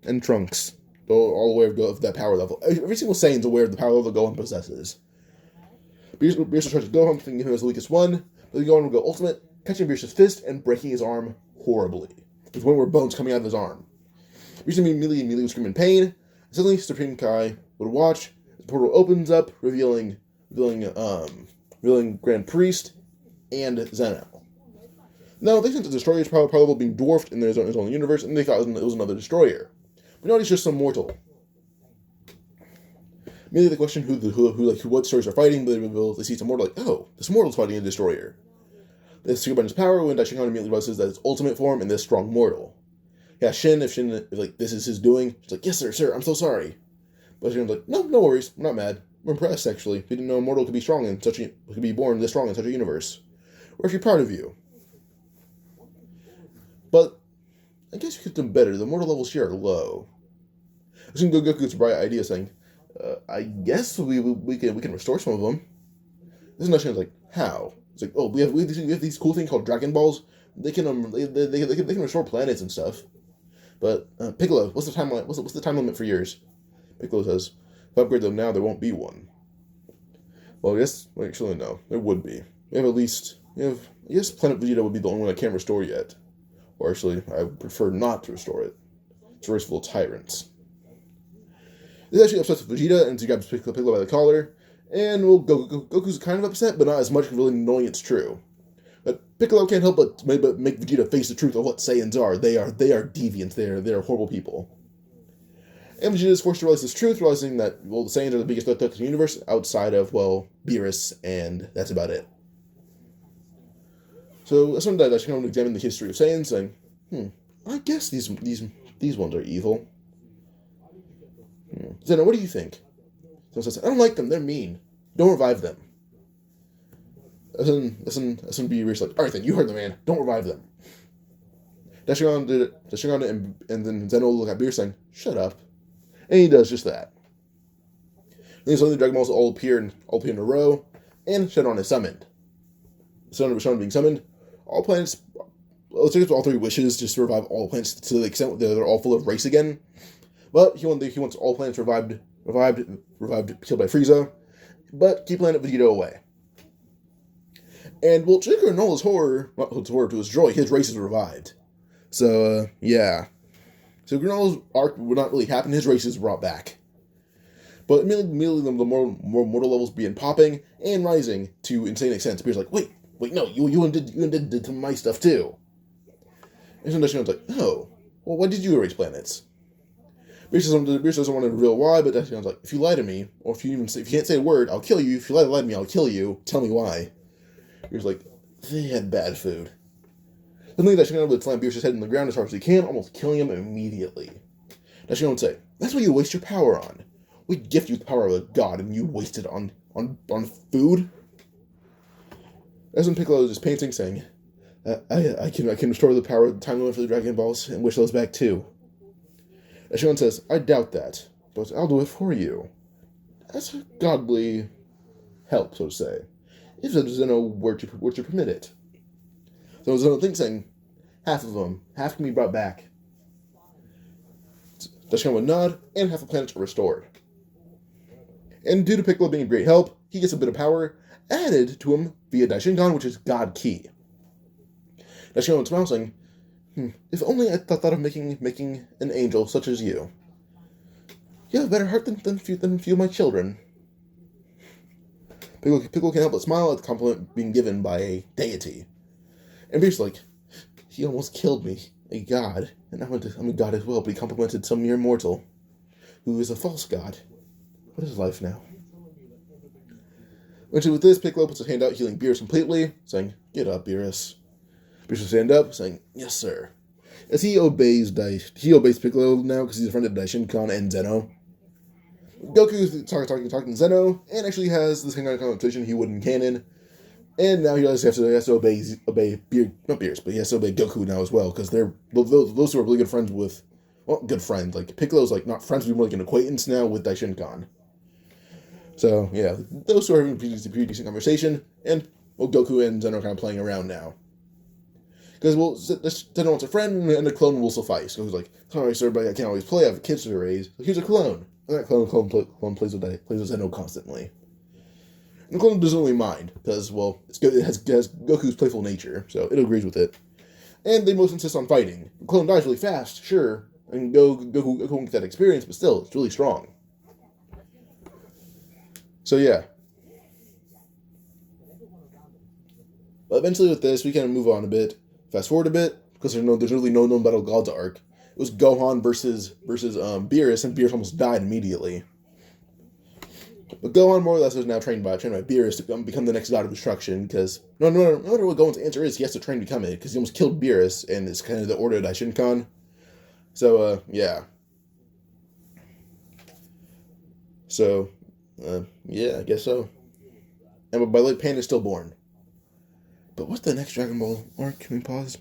And Trunks. All aware of that power level. Every single Saiyan's aware of the power level Gohan possesses. Beerus tries to Gohan, thinking him as the weakest one. But then Gohan will go ultimate, catching Beerus' fist and breaking his arm horribly. With one where bones coming out of his arm. Beerus immediately would scream in pain. Suddenly, Supreme Kai would watch. The portal opens up, revealing Grand Priest and Zeno. Now, they think the Destroyer's power level being dwarfed in his own universe, and they thought it was another Destroyer. But no, he's just some mortal. Immediately they question what Destroyers are fighting, but they see some mortal, like, oh, this mortal's fighting a Destroyer. They see about his power when Daishinkan immediately realizes that it's ultimate form and this strong mortal. Yeah, if Shin this is his doing, she's like, yes, sir, I'm so sorry. But Shin's like, no worries, I'm not mad. I'm impressed, actually. We didn't know a mortal could be born this strong in such a universe. We're actually proud of you. But I guess you could do better. The mortal levels here are low. I think Goku's a bright idea, saying, I guess we can restore some of them. This is Shin's like, how? It's like, oh, we have these cool things called Dragon Balls. They can restore planets and stuff. But Piccolo, what's the timeline? What's the time limit for yours? Piccolo says, if I upgrade them now, there won't be one. Well, I guess actually no, there would be. I guess Planet Vegeta would be the only one I can't restore yet. Or actually, I would prefer not to restore it. It's a race full of tyrants. This actually upsets Vegeta, and he grabs Piccolo by the collar. And well, Goku's kind of upset, but not as much, really knowing it's true. But Piccolo can't help but make Vegeta face the truth of what Saiyans are. They are deviants. They are horrible people. And Vegeta is forced to realize this truth, realizing that, well, the Saiyans are the biggest threat to the universe outside of, well, Beerus, and that's about it. So that's when Daishin can examine the history of Saiyans, saying, I guess these ones are evil. Zeno, what do you think? Zeno says, I don't like them. They're mean. Don't revive them. SMB Reach like, alright then, you heard the man. Don't revive them. Dashing on did it. Dashing on it, and then Zeno will look at Beerus saying, shut up. And he does just that. Then suddenly the Dragon Balls all appear in a row, and Shenron is summoned. Shenron being summoned, all planets, let's take all 3 wishes just to revive all planets to the extent that they're all full of race again. But he wants all planets revived, killed by Frieza, but keep planet Vegeta away. And, well, to Granolla's horror, to his joy, his race is revived. So, yeah. So Granolla's arc would not really happen, his race is brought back. But immediately the more mortal levels begin popping and rising to insane extents. Beer's like, wait, no, you did some of my stuff too. And so Dashion's like, oh, well, why did you erase planets? Beer doesn't want to reveal why, but Dashion's like, if you lie to me, or if you can't say a word, I'll kill you. If you lie to me, I'll kill you. Tell me why. Beer's like, they had bad food. Suddenly Dashion would slam Beerus' head in the ground as hard as he can, almost killing him immediately. Dashion would say, that's what you waste your power on. We gift you the power of a god, and you waste it on food? That's when Piccolo is just painting, saying, I can restore the power of the time limit for the Dragon Balls, and wish those back too. Dashion says, I doubt that, but I'll do it for you. That's a godly help, so to say. If Zeno were to permit it. So Zeno thinks, saying, half of them, half can be brought back. Dashion would nod, and half the planets are restored. And due to Piccolo being a great help, he gets a bit of power added to him via Daishinkan, which is God Ki. Dashion would smile, saying, if only I thought of making an angel such as you. You have a better heart than few of my children. Piccolo can't help but smile at the compliment being given by a deity. And Beerus like, he almost killed me, a god, and I'm a god as well, but he complimented some mere mortal, who is a false god. What is life now? Eventually with this, Piccolo puts his hand out, healing Beerus completely, saying, get up, Beerus. Beerus will stand up, saying, yes, sir. As he obeys Piccolo now, because he's a friend of Daishinkan and Zeno. Goku's talking to Zeno, and actually has this kind of conversation he would in canon. And now he has to obey not Beerus, but he has to obey Goku now as well, because those two are really good friends with, well, good friends. Like, Piccolo's like not friends, but more like an acquaintance now with Daishinkan. So, yeah, those two are having a pretty decent conversation, and, well, Goku and Zeno are kind of playing around now. Because, well, Zeno wants a friend, and a clone will suffice. Goku's like, sorry, sir, but I can't always play, I have kids to raise. So here's a clone. And that clone plays with Zeno constantly. And the clone doesn't really mind, because, well, it has Goku's playful nature, so it agrees with it. And they most insist on fighting. The clone dies really fast, sure, and Goku won't get that experience, but still, it's really strong. So, yeah. But eventually with this, we kind of move on a bit. Fast forward a bit, because there's really no known Battle Gods arc. It was Gohan versus Beerus, and Beerus almost died immediately. But Gohan more or less is now trained by Beerus to become the next god of destruction, because no matter what Gohan's answer is, he has to train to become it, because he almost killed Beerus, and it's kind of the order of Daishinkan. So, yeah. So, yeah, I guess so. And by late, Pan is still born. But what's the next Dragon Ball arc? Can we pause?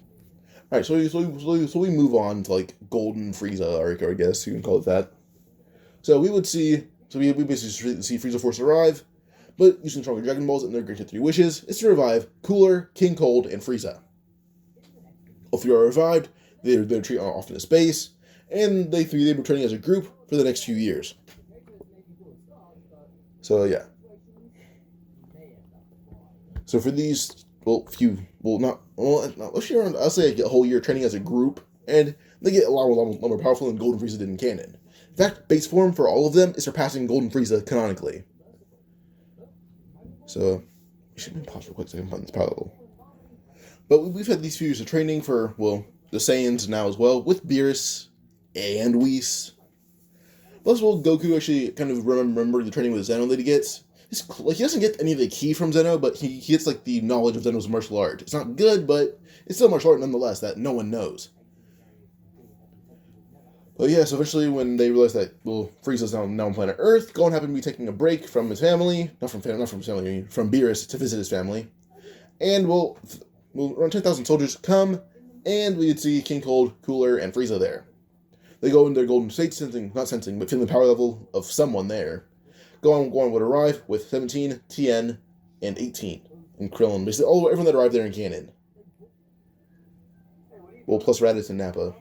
Alright, so we move on to, like, Golden Frieza arc, or I guess you can call it that. So we basically see Frieza Force arrive, but using stronger Dragon Balls and their greater 3 wishes is to revive Cooler, King Cold, and Frieza. All 3 are revived, they're retreat off into space, and they're returning as a group for the next few years. So, yeah. So for these, I'll say a whole year training as a group, and they get a lot more powerful than Golden Frieza did in canon. In fact, base form for all of them is surpassing Golden Frieza canonically. So, we should pause for a quick second on this parallel. But we've had these few years of training for, well, the Saiyans now as well, with Beerus and Whis. Plus, well, Goku actually kind of remember the training with Zeno that he gets. He doesn't get any of the ki from Zeno, but he gets, like, the knowledge of Zeno's martial art. It's not good, but it's still martial art nonetheless that no one knows. But yeah, so eventually when they realize that, well, Frieza's now on planet Earth, Gohan happened to be taking a break from his family, not from his family, from Beerus to visit his family. And around 10,000 soldiers come, and we'd see King Cold, Cooler, and Frieza there. They go in their golden state, not sensing, but feeling the power level of someone there. Gohan would arrive with 17, Tien, and 18, and Krillin. Basically, everyone that arrived there in canon. Well, plus Raditz and Nappa.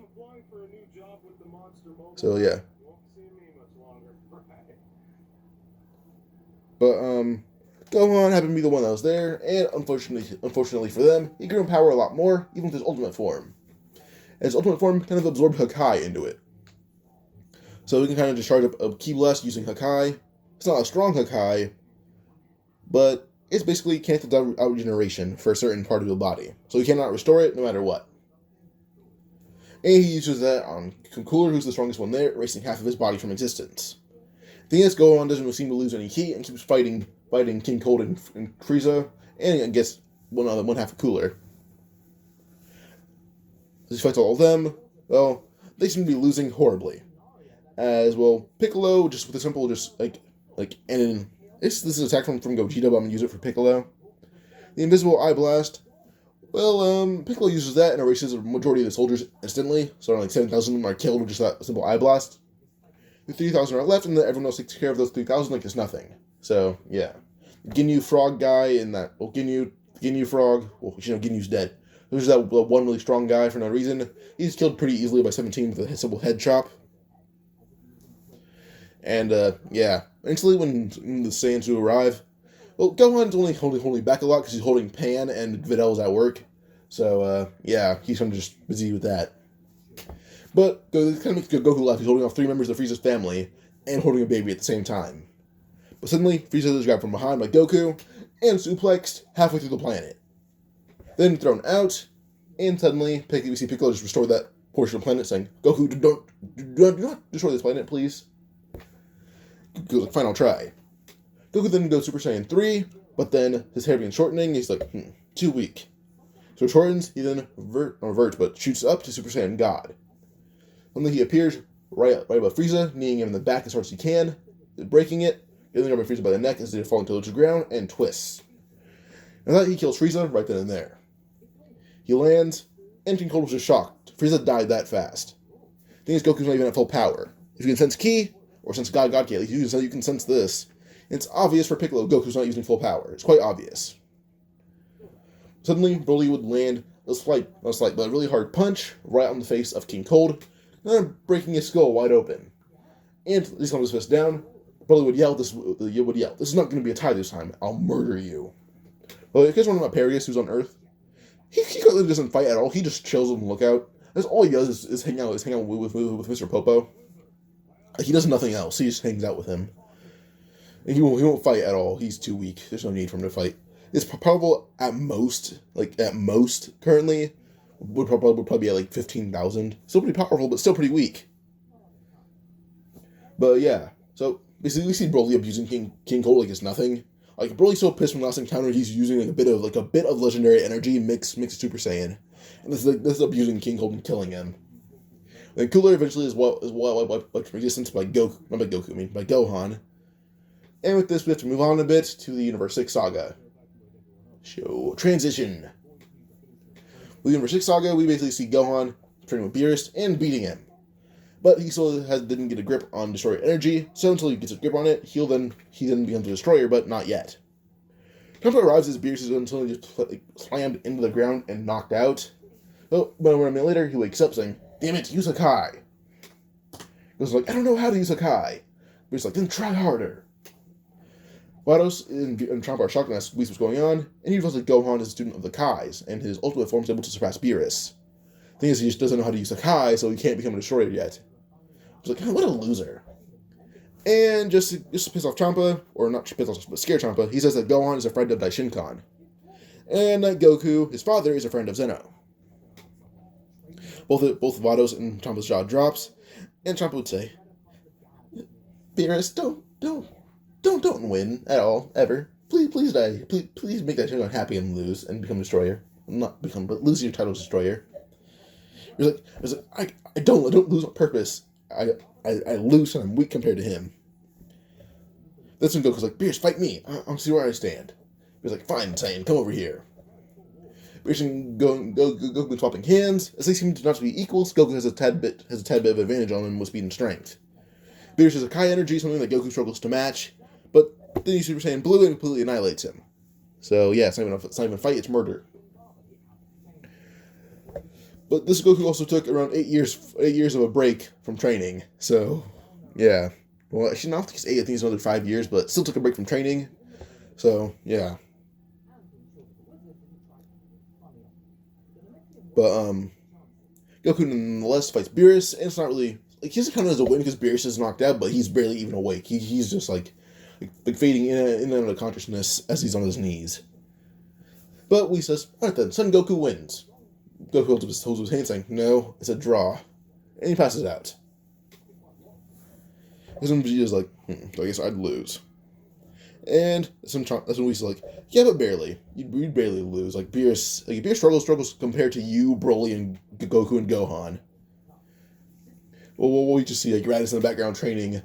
So, yeah. But, Gohan happened to be the one that was there, and unfortunately for them, he grew in power a lot more, even with his ultimate form. And his ultimate form kind of absorbed Hakai into it. So he can kind of discharge a Ki Blast using Hakai. It's not a strong Hakai, but it's basically canceled out regeneration for a certain part of your body. So he cannot restore it no matter what. And he uses that on Cooler, who's the strongest one there, erasing half of his body from existence. The thing is, Gohan doesn't seem to lose any Ki and keeps fighting King Cold and Frieza, and I guess one half of Cooler. As he fights all of them, well, they seem to be losing horribly. As well, Piccolo, just with a simple, this is an attack from Gogeta, but I'm gonna use it for Piccolo. The Invisible Eye Blast. Well, Piccolo uses that and erases a majority of the soldiers instantly, so like 7,000 of them are killed with just that simple Eye Blast. The 3,000 are left, and then everyone else takes care of those 3,000 like it's nothing. So, yeah. Ginyu Frog guy in that, Ginyu Frog, Ginyu's dead. There's that one really strong guy for no reason. He's killed pretty easily by 17 with a simple head chop. And, yeah. Eventually, when the Saiyans arrive, well, Gohan's only holding back a lot because he's holding Pan and Vidal's at work. So, yeah, he's kind of just busy with that. But it kind of makes Goku laugh. He's holding off 3 members of Frieza's family and holding a baby at the same time. But suddenly, Frieza is grabbed from behind by Goku and suplexed halfway through the planet. Then thrown out, and suddenly, we see Piccolo just restore that portion of the planet, saying, Goku, do not destroy this planet, please. Goku's final try. Goku then goes Super Saiyan 3, but then his hair begins shortening, he's like, too weak. So it shortens, he then reverts, but shoots up to Super Saiyan God. Suddenly he appears right above Frieza, kneeing him in the back as hard as he can, breaking it, getting grabbed by Frieza by the neck as they fall to the ground, and twists. And that he kills Frieza right then and there. He lands, and King Cold was just shocked. Frieza died that fast. The thing is, Goku's not even at full power. If you can sense Ki, or sense God Ki, at least you can sense this. It's obvious for Piccolo Goku's not using full power. It's quite obvious. Suddenly, Broly would land a slight, but a really hard punch right on the face of King Cold, breaking his skull wide open. And as he slams his fist down, Broly would yell, this is not going to be a tie this time. I'll murder you. Well, if you guys want to know about Perius, who's on Earth, he clearly doesn't fight at all. He just chills on the lookout. That's all he does is hang out with Mr. Popo. He does nothing else. He just hangs out with him. And he won't fight at all. He's too weak. There's no need for him to fight. It's probable at most currently, would probably be at like 15,000. Still pretty powerful, but still pretty weak. But yeah, so basically we see Broly abusing King Cold like it's nothing. Like Broly's so pissed from last encounter, he's using a bit of legendary energy mixed Super Saiyan, and this is abusing King Cold and killing him. Then Cooler eventually is wiped from existence by Gohan. And with this, we have to move on a bit to the Universe 6 saga. Show transition. With the Universe 6 saga, we basically see Gohan training with Beerus and beating him. But he still didn't get a grip on Destroyer energy, so until he gets a grip on it, he then becomes a Destroyer, but not yet. Trunks arrives as Beerus is until he just slammed into the ground and knocked out. So, but a minute later, he wakes up saying, "Damn it, use Hakai." Goes like, "I don't know how to use Hakai." Beerus like, "Then try harder." Vados and Trump are shocked and ask what's going on, and he reveals that Gohan is a student of the Kais, and his ultimate form is able to surpass Beerus. The thing is, he just doesn't know how to use Hakai, so he can't become a Destroyer yet. He's like, what a loser. And just to piss off Champa, or not piss off, but scare Champa, he says that Gohan is a friend of Daishinkan. And that Goku, his father, is a friend of Zeno. Both Vados and Champa's jaw drops, and Champa would say, "Beerus, don't win at all, ever. Please die. Please make Daishinkan happy and lose and become Destroyer. But lose your title as Destroyer." He's like, I don't lose on purpose. I lose and I'm weak compared to him. That's when Goku's like, Beerus, fight me. I'll see where I stand. He's like, fine, Saiyan, come over here. Beerus and Goku swapping hands. As they seem to not be equals, Goku has a tad bit of advantage on him with speed and strength. Beerus has a Kai energy, something that Goku struggles to match, but then he Super Saiyan Blue and completely annihilates him. So yeah, it's not even a fight, it's murder. But this Goku also took around 8 years of a break from training. So yeah. Well, actually, not think it's 8. I think it's another 5 years, but still took a break from training. So, yeah. But, Goku nonetheless fights Beerus, and it's not really... Like, he doesn't count it as a win because Beerus is knocked out, but he's barely even awake. He's just, like fading in and out of consciousness as he's on his knees. But Whis says, alright then, Son Goku wins. Goku holds up his hand saying, no, it's a draw. And he passes out. That's when Vegeta's like, I guess I'd lose. And that's when Whis is like, yeah, but barely. You'd barely lose. Like, Beerus struggles compared to you, Broly, and Goku and Gohan. Well, we just see, like, Raditz in the background training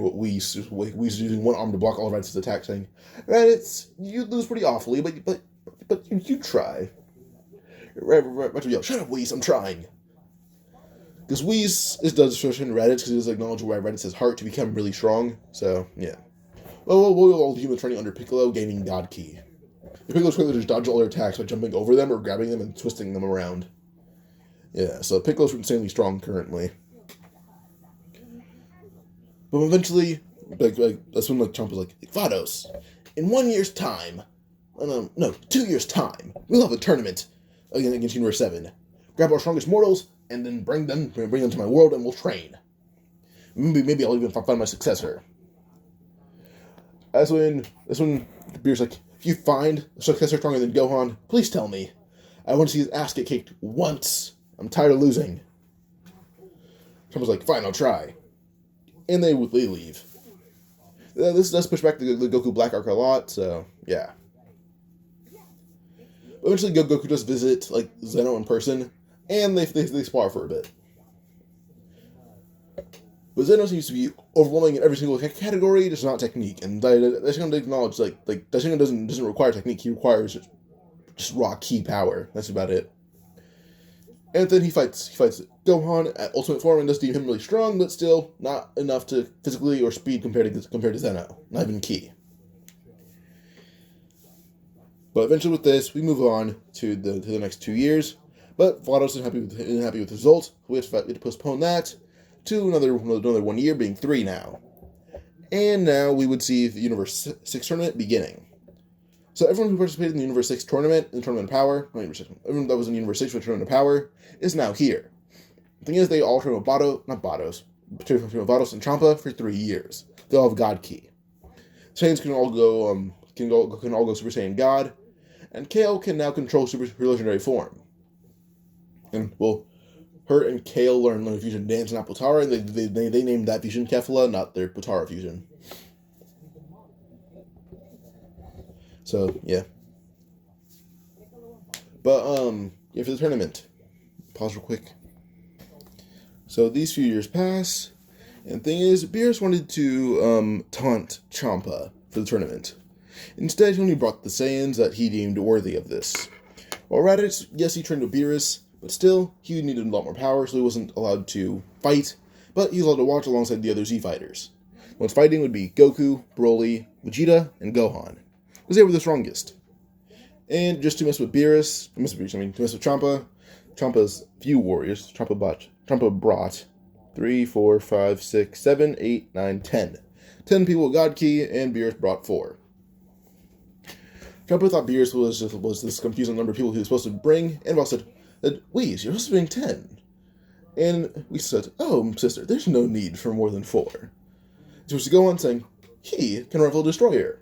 what Whis is using one arm to block all of Raditz's attack, saying, Raditz, you lose pretty awfully, but you try. Raditz yell, shut up, Whis, I'm trying. Because Whis does frustrate Raditz because he does acknowledge why Raditz's heart to become really strong. So, yeah. Well, all human training under Piccolo, gaining God Ki. The Piccolo's quickly just dodge all their attacks by jumping over them or grabbing them and twisting them around. Yeah, so Piccolo's insanely strong currently. But eventually, that's when Champa's like, Vados, in 1 year's time, no, 2 years' time, we'll have a tournament against Universe 7. Grab our strongest mortals, and then bring them to my world, and we'll train. Maybe I'll even find my successor. That's when Beerus like, if you find a successor stronger than Gohan, please tell me. I want to see his ass get kicked once. I'm tired of losing. Someone's like, fine, I'll try. And they leave. This does push back the Goku Black arc a lot, so yeah. Eventually, Goku does visit Zeno in person, and they spar for a bit. But Zeno seems to be overwhelming in every single category, just not technique. And Daishingan acknowledge Daishingan doesn't require technique; he requires just raw ki power. That's about it. And then he fights Gohan at ultimate form and does deem him really strong, but still not enough to physically or speed compared to Zeno. Not even ki. But eventually, with this, we move on to the next 2 years. But Vados isn't happy with the result. We have to postpone that to another 1 year, being 3 now. And now we would see the Universe 6 tournament beginning. So everyone who participated in the Universe 6 tournament, in the Tournament of Power, everyone that was in Universe 6 for the Tournament of Power, is now here. The thing is, they all train with Vados and Champa for 3 years. They all have God Ki. Saiyans can all go Super Saiyan God, and Kale can now control Super Legendary form. And well, her and Kale learn fusion dance in Potara, and they named that fusion Kefla, not their Potara fusion. So yeah. But for the tournament. Pause real quick. So these few years pass, and the thing is, Beerus wanted to taunt Champa for the tournament. Instead, he only brought the Saiyans that he deemed worthy of this. While Raditz, yes, he trained with Beerus, but still, he needed a lot more power, so he wasn't allowed to fight, but he was allowed to watch alongside the other Z fighters. Once fighting would be Goku, Broly, Vegeta, and Gohan, because they were the strongest. And just to mess with Champa, Champa's few warriors, Champa brought 3, 4, 5, 6, 7, 8, 9, 10. 10 people with God Ki, and Beerus brought 4. Champa thought Beerus was this confusing number of people he was supposed to bring, and Boss said, Whis, you're supposed to bring 10. And we said, oh, sister, there's no need for more than 4. So to go on saying, he can rival a destroyer.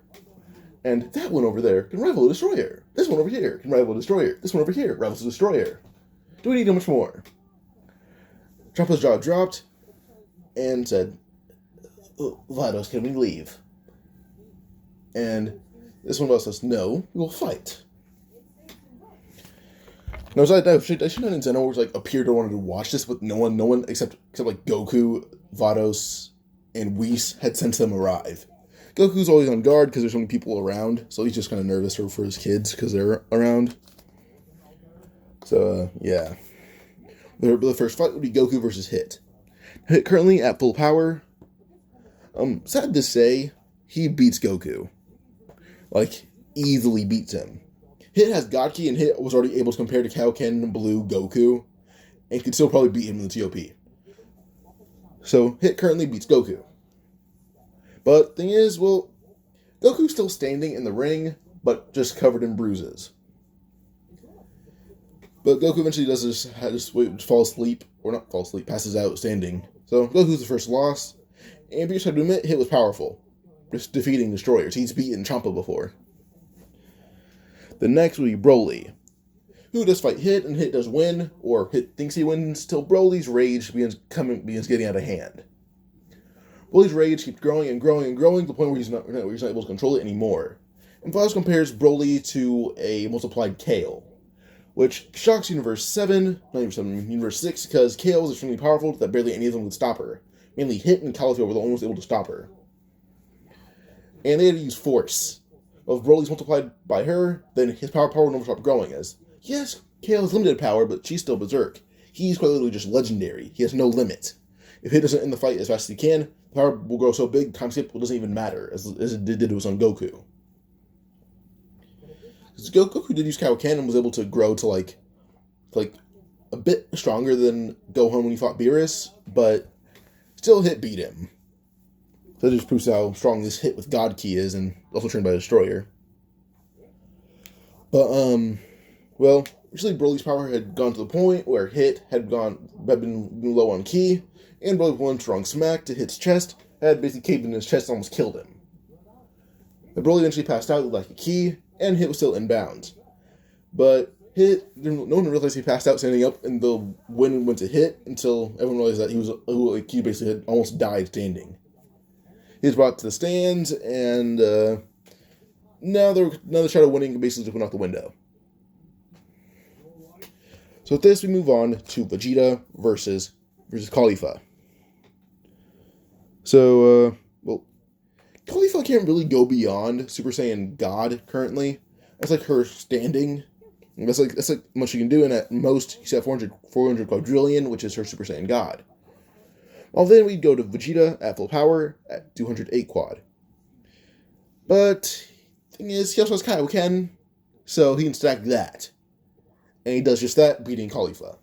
And that one over there can rival a destroyer. This one over here can rival a destroyer. This one over here rivals a destroyer. Do we need much more? Champa's jaw dropped and said, Vados, can we leave? And this one of us says, no, we will fight. No, it's like that. I should have Nintendo was like appeared to wanted to watch this, but no one except like Goku, Vados, and Whis had sent them arrive. Goku's always on guard because there's so many people around, so he's just kind of nervous for his kids because they're around. So yeah, the first fight would be Goku versus Hit. Hit currently at full power. Sad to say, he beats Goku. Like, easily beats him. Hit has God Ki, and Hit was already able to compare to Kaioken Blue Goku, and could still probably beat him in the TOP. So, Hit currently beats Goku. But, thing is, well, Goku's still standing in the ring, but just covered in bruises. But Goku eventually does just fall asleep, or not fall asleep, passes out standing. So, Goku's the first loss, and we just have to admit, Hit was powerful. Just defeating destroyers. He's beaten Champa before. The next will be Broly, who does fight Hit, and Hit does win, or Hit thinks he wins, till Broly's rage begins getting out of hand. Broly's rage keeps growing and growing and growing to the point where he's not able to control it anymore. And Vados compares Broly to a multiplied Kale, which shocks Universe 7, not Universe 7, Universe 6, because Kale is extremely powerful that barely any of them could stop her. Mainly Hit and Caulifla were the only ones able to stop her. And they had to use Force. Well, if Broly's multiplied by her, then his power will never stop growing. As yes, Kale has limited power, but she's still Berserk. He's quite literally just legendary. He has no limit. If Hit doesn't end the fight as fast as he can, the power will grow so big, time skip doesn't even matter, as it did to his own Goku. Because Goku did use Kaioken and was able to grow to like a bit stronger than Gohan when he fought Beerus, but still Hit beat him. So that just proves how strong this Hit with God Ki is, and also trained by the Destroyer. But, well, actually Broly's power had gone to the point where Hit had been low on Ki, and Broly with one strong smack to Hit's chest had basically caved in his chest and almost killed him. But Broly eventually passed out with like a Ki, and Hit was still in bounds. But Hit, no one realized he passed out standing up, and the win went to Hit until everyone realized that he basically had almost died standing. He was brought to the stands, and now the shot of winning basically just went out the window. So with this, we move on to Vegeta versus Caulifla. So, well, Caulifla can't really go beyond Super Saiyan God currently. That's like her standing. That's like much she can do, and at most, she's at 400 quadrillion, which is her Super Saiyan God. Well, then we'd go to Vegeta at full power at 208 quad. But, thing is, he also has Kaioken, so he can stack that. And he does just that, beating Caulifla.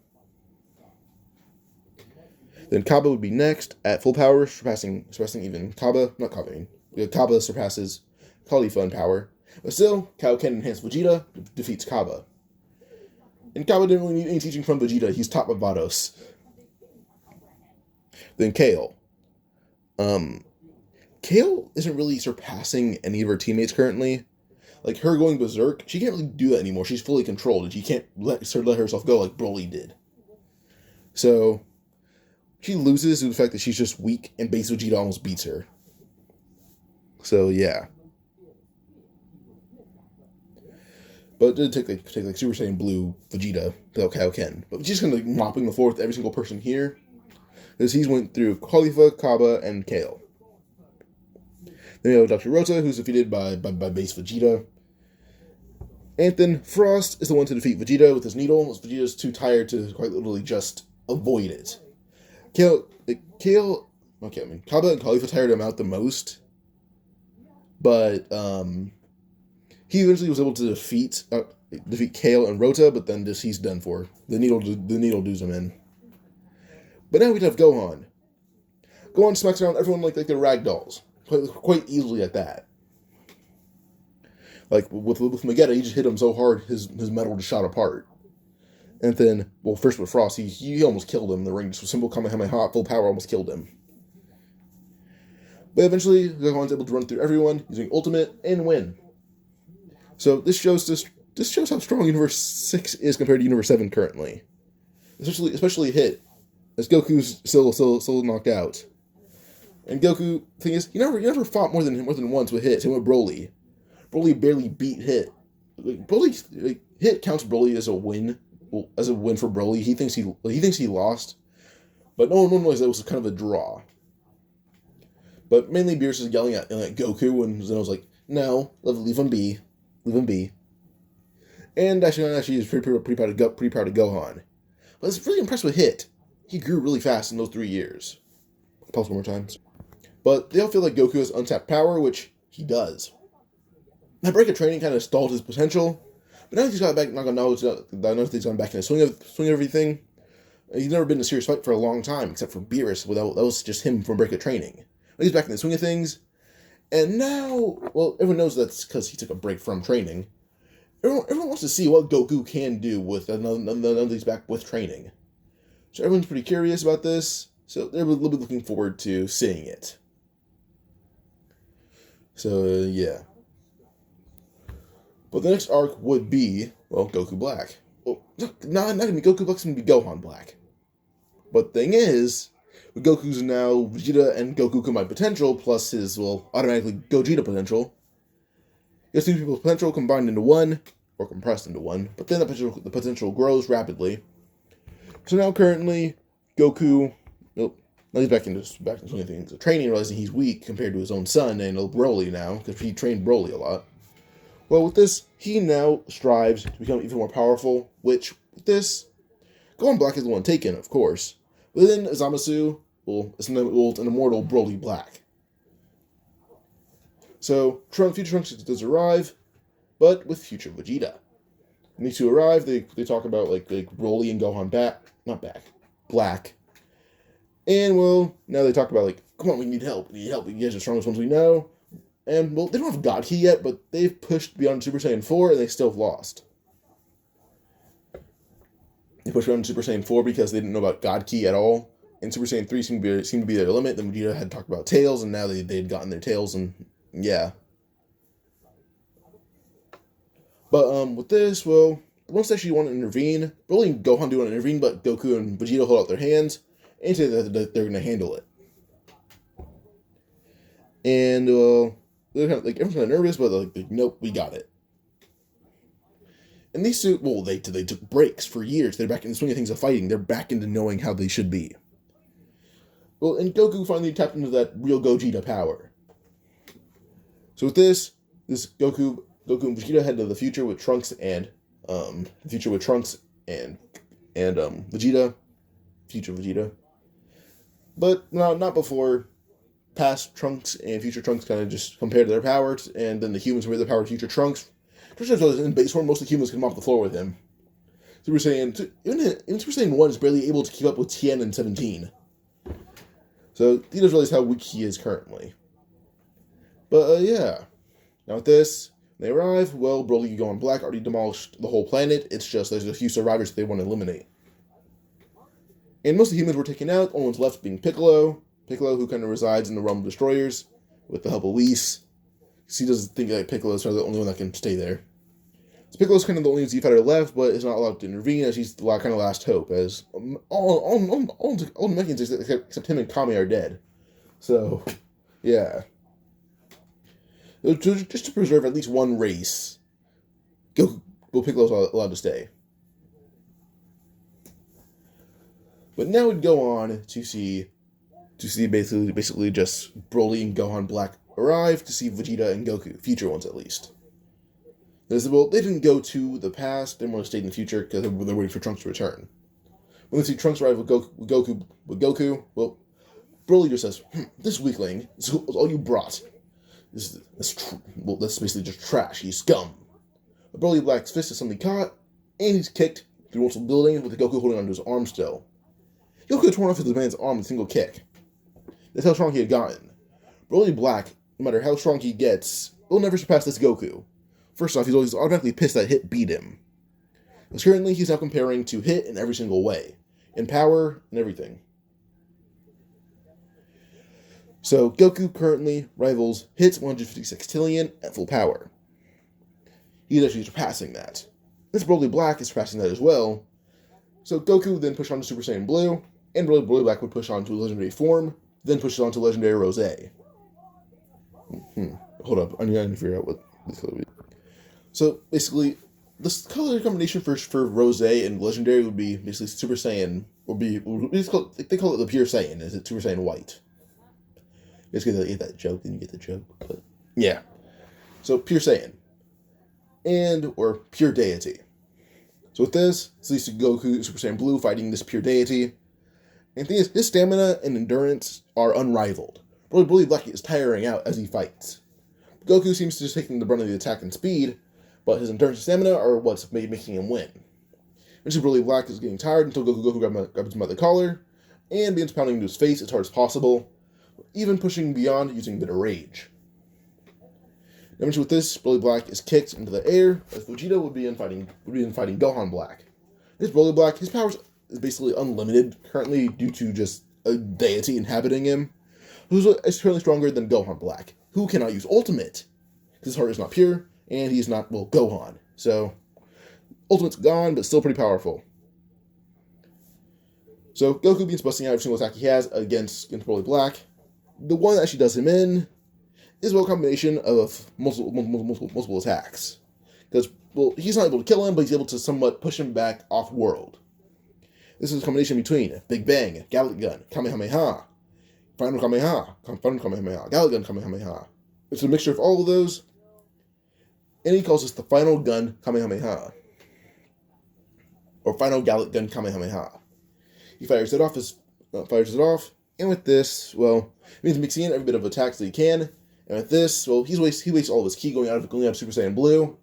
Then Kaba would be next at full power, surpassing even Kaba. Not Kaba, I mean. Kaba surpasses Caulifla in power. But still, Kaioken enhanced Vegeta defeats Kaba. And Kaba didn't really need any teaching from Vegeta. He's taught by Vados. Then Kale. Kale isn't really surpassing any of her teammates currently. Like, her going berserk, she can't really do that anymore. She's fully controlled, and she can't let herself go like Broly did. So, she loses to the fact that she's just weak, and base Vegeta almost beats her. So, yeah. But it did take Super Saiyan Blue Vegeta without Kaioken. But Vegeta's kind of mopping the floor with every single person here. Because he's went through Caulifla, Kaba, and Kale. Then we have Dr. Rota, who's defeated by base Vegeta. And then Frost is the one to defeat Vegeta with his needle, as Vegeta's too tired to quite literally just avoid it. Kaba and Caulifla tired him out the most. But, he eventually was able to defeat Kale and Rota, but then he's done for. The needle doos him in. But now we'd have Gohan. Gohan smacks around everyone like they're ragdolls. Quite easily at that. Like, with Vegeta, he just hit him so hard, his metal just shot apart. And then, well, first with Frost, he almost killed him in the ring. Just with simple Kamehameha, full power, almost killed him. But eventually, Gohan's able to run through everyone, using Ultimate, and win. So, this shows how strong Universe 6 is compared to Universe 7 currently. Especially Hit. As Goku's still knocked out. And Goku, thing is, he never fought more than once with Hit. Same with Broly. Broly barely beat Hit. Hit counts Broly as a win as a win for Broly. He thinks he lost, but no one realized that it was kind of a draw. But mainly Beerus is yelling at Goku, and Zeno's like, "No, leave him be, leave him be." And actually he's pretty proud of Gohan. But it's really impressive hit. He grew really fast in those 3 years. Pause one more time. But they all feel like Goku has untapped power, which he does. That break of training kind of stalled his potential, but now he's got back. Now that he's gone back in the swing of everything. He's never been in a serious fight for a long time, except for Beerus. That was just him from break of training. But he's back in the swing of things, and now, well, everyone knows that's because he took a break from training. Everyone wants to see what Goku can do with another he's back with training. So everyone's pretty curious about this. So they're a little bit looking forward to seeing it. So yeah. But the next arc would be, well, Goku Black. Well, not gonna be Goku Black, it's gonna be Gohan Black. But thing is, with Goku's now Vegeta and Goku combined potential, plus his, well, automatically Gogeta potential, you have two people's potential combined into one, or compressed into one, but then the potential grows rapidly. So now currently, Goku, now he's back into swinging things. Training, realizing he's weak compared to his own son and Broly now, because he trained Broly a lot. Well, with this, he now strives to become even more powerful, which, with this, Gohan Black is the one taken, of course. But then Zamasu, well, is an immortal Broly Black. So, future Trunks does arrive, but with future Vegeta. When these two arrive, they talk about, like Broly and Gohan Black. And, well, now they talk about, like, come on, we need help. You guys are the strongest ones we know. And, well, they don't have God Ki yet, but they've pushed beyond Super Saiyan 4, and they still have lost. They pushed beyond Super Saiyan 4 because they didn't know about God Ki at all. And Super Saiyan 3 seemed to be their limit. Then Vegeta had talked about tails, and now they'd gotten their tails, and yeah. But with this, well, once they actually want to intervene, Broly and Gohan do want to intervene, but Goku and Vegeta hold out their hands and say that they're going to handle it. And, they're kind of, everyone's kind of nervous, but nope, we got it. And these two, well, they took breaks for years. They're back in the swing of things of fighting. They're back into knowing how they should be. Well, and Goku finally tapped into that real Gogeta power. So with this Goku and Vegeta head to the future with Trunks and Vegeta, future Vegeta. But no, not before past Trunks and future Trunks kind of just compare their powers, and then the humans compare their power to future Trunks. In base form, most of the humans can mop the floor with him. Super Saiyan, even Super Saiyan 1 is barely able to keep up with Tien and 17. So he doesn't realize how weak he is currently. But yeah. Now with this, when they arrive, well, Broly and Gohan Black already demolished the whole planet. It's just there's a few survivors that they want to eliminate. And most of the humans were taken out, only one's left being Piccolo, who kind of resides in the realm of destroyers with the help of Whis. He doesn't think that Piccolo is the only one that can stay there. So Piccolo's kind of the only Z fighter left, but is not allowed to intervene, as he's the kind of last hope, as all the Mechans except him and Kami are dead. So, yeah. Just to preserve at least one race, Piccolo's allowed to stay. But now we'd go on to see basically just Broly and Gohan Black arrive to see Vegeta and Goku, future ones at least. Well, they didn't go to the past, they more stayed in the future because they're waiting for Trunks to return. When they see Trunks arrive with Goku, well, Broly just says, this weakling, this is all you brought. That's basically just trash, he's scum. But Broly Black's fist is suddenly caught, and he's kicked through multiple buildings with Goku holding onto his arm still. Goku had torn off his man's arm with a single kick. That's how strong he had gotten. Broly Black, no matter how strong he gets, will never surpass this Goku. First off, he's always automatically pissed that Hit beat him. Because currently, he's now comparing to Hit in every single way. In power, and everything. So, Goku currently rivals Hit's 156 sextillion at full power. He's actually surpassing that. This Broly Black is surpassing that as well. So, Goku then pushed on to Super Saiyan Blue, and Broly Black would push on to Legendary Form, then pushes on to Legendary Rose. Hold up, I need to figure out what this could be. So, basically, the color combination for Rose and Legendary would be basically Super Saiyan. They call it the Pure Saiyan. Is it Super Saiyan White? You guys get that joke, then you get the joke. But yeah, so Pure Saiyan or Pure Deity. So with this, it leads to Goku Super Saiyan Blue fighting this Pure Deity. And the thing is, his stamina and endurance are unrivaled. Broly Black is tiring out as he fights. Goku seems to just taking the brunt of the attack and speed, but his endurance and stamina are what's making him win. Eventually, Broly Black is getting tired until Goku grabs him by the collar and begins pounding into his face as hard as possible, even pushing beyond using a bit of rage. Eventually, with this, Broly Black is kicked into the air as Vegeta would be in fighting Gohan Black. This Broly Black, his powers is basically unlimited currently due to just a deity inhabiting him, who's currently stronger than Gohan Black, who cannot use Ultimate because his heart is not pure and he's not Gohan. So Ultimate's gone, but still pretty powerful. So Goku begins busting out every single attack he has against Broly Black. The one that actually does him in is a combination of multiple attacks. Because, he's not able to kill him, but he's able to somewhat push him back off-world. This is a combination between Big Bang, Gallic Gun, Kamehameha, Final Kamehameha, Gallic Gun, Kamehameha. It's a mixture of all of those, and he calls this the Final Gun Kamehameha. Or Final Gallic Gun Kamehameha. He fires it off, and with this, it means mixing in every bit of attacks that he can. And with this, he wastes all of his ki going out of Super Saiyan Blue.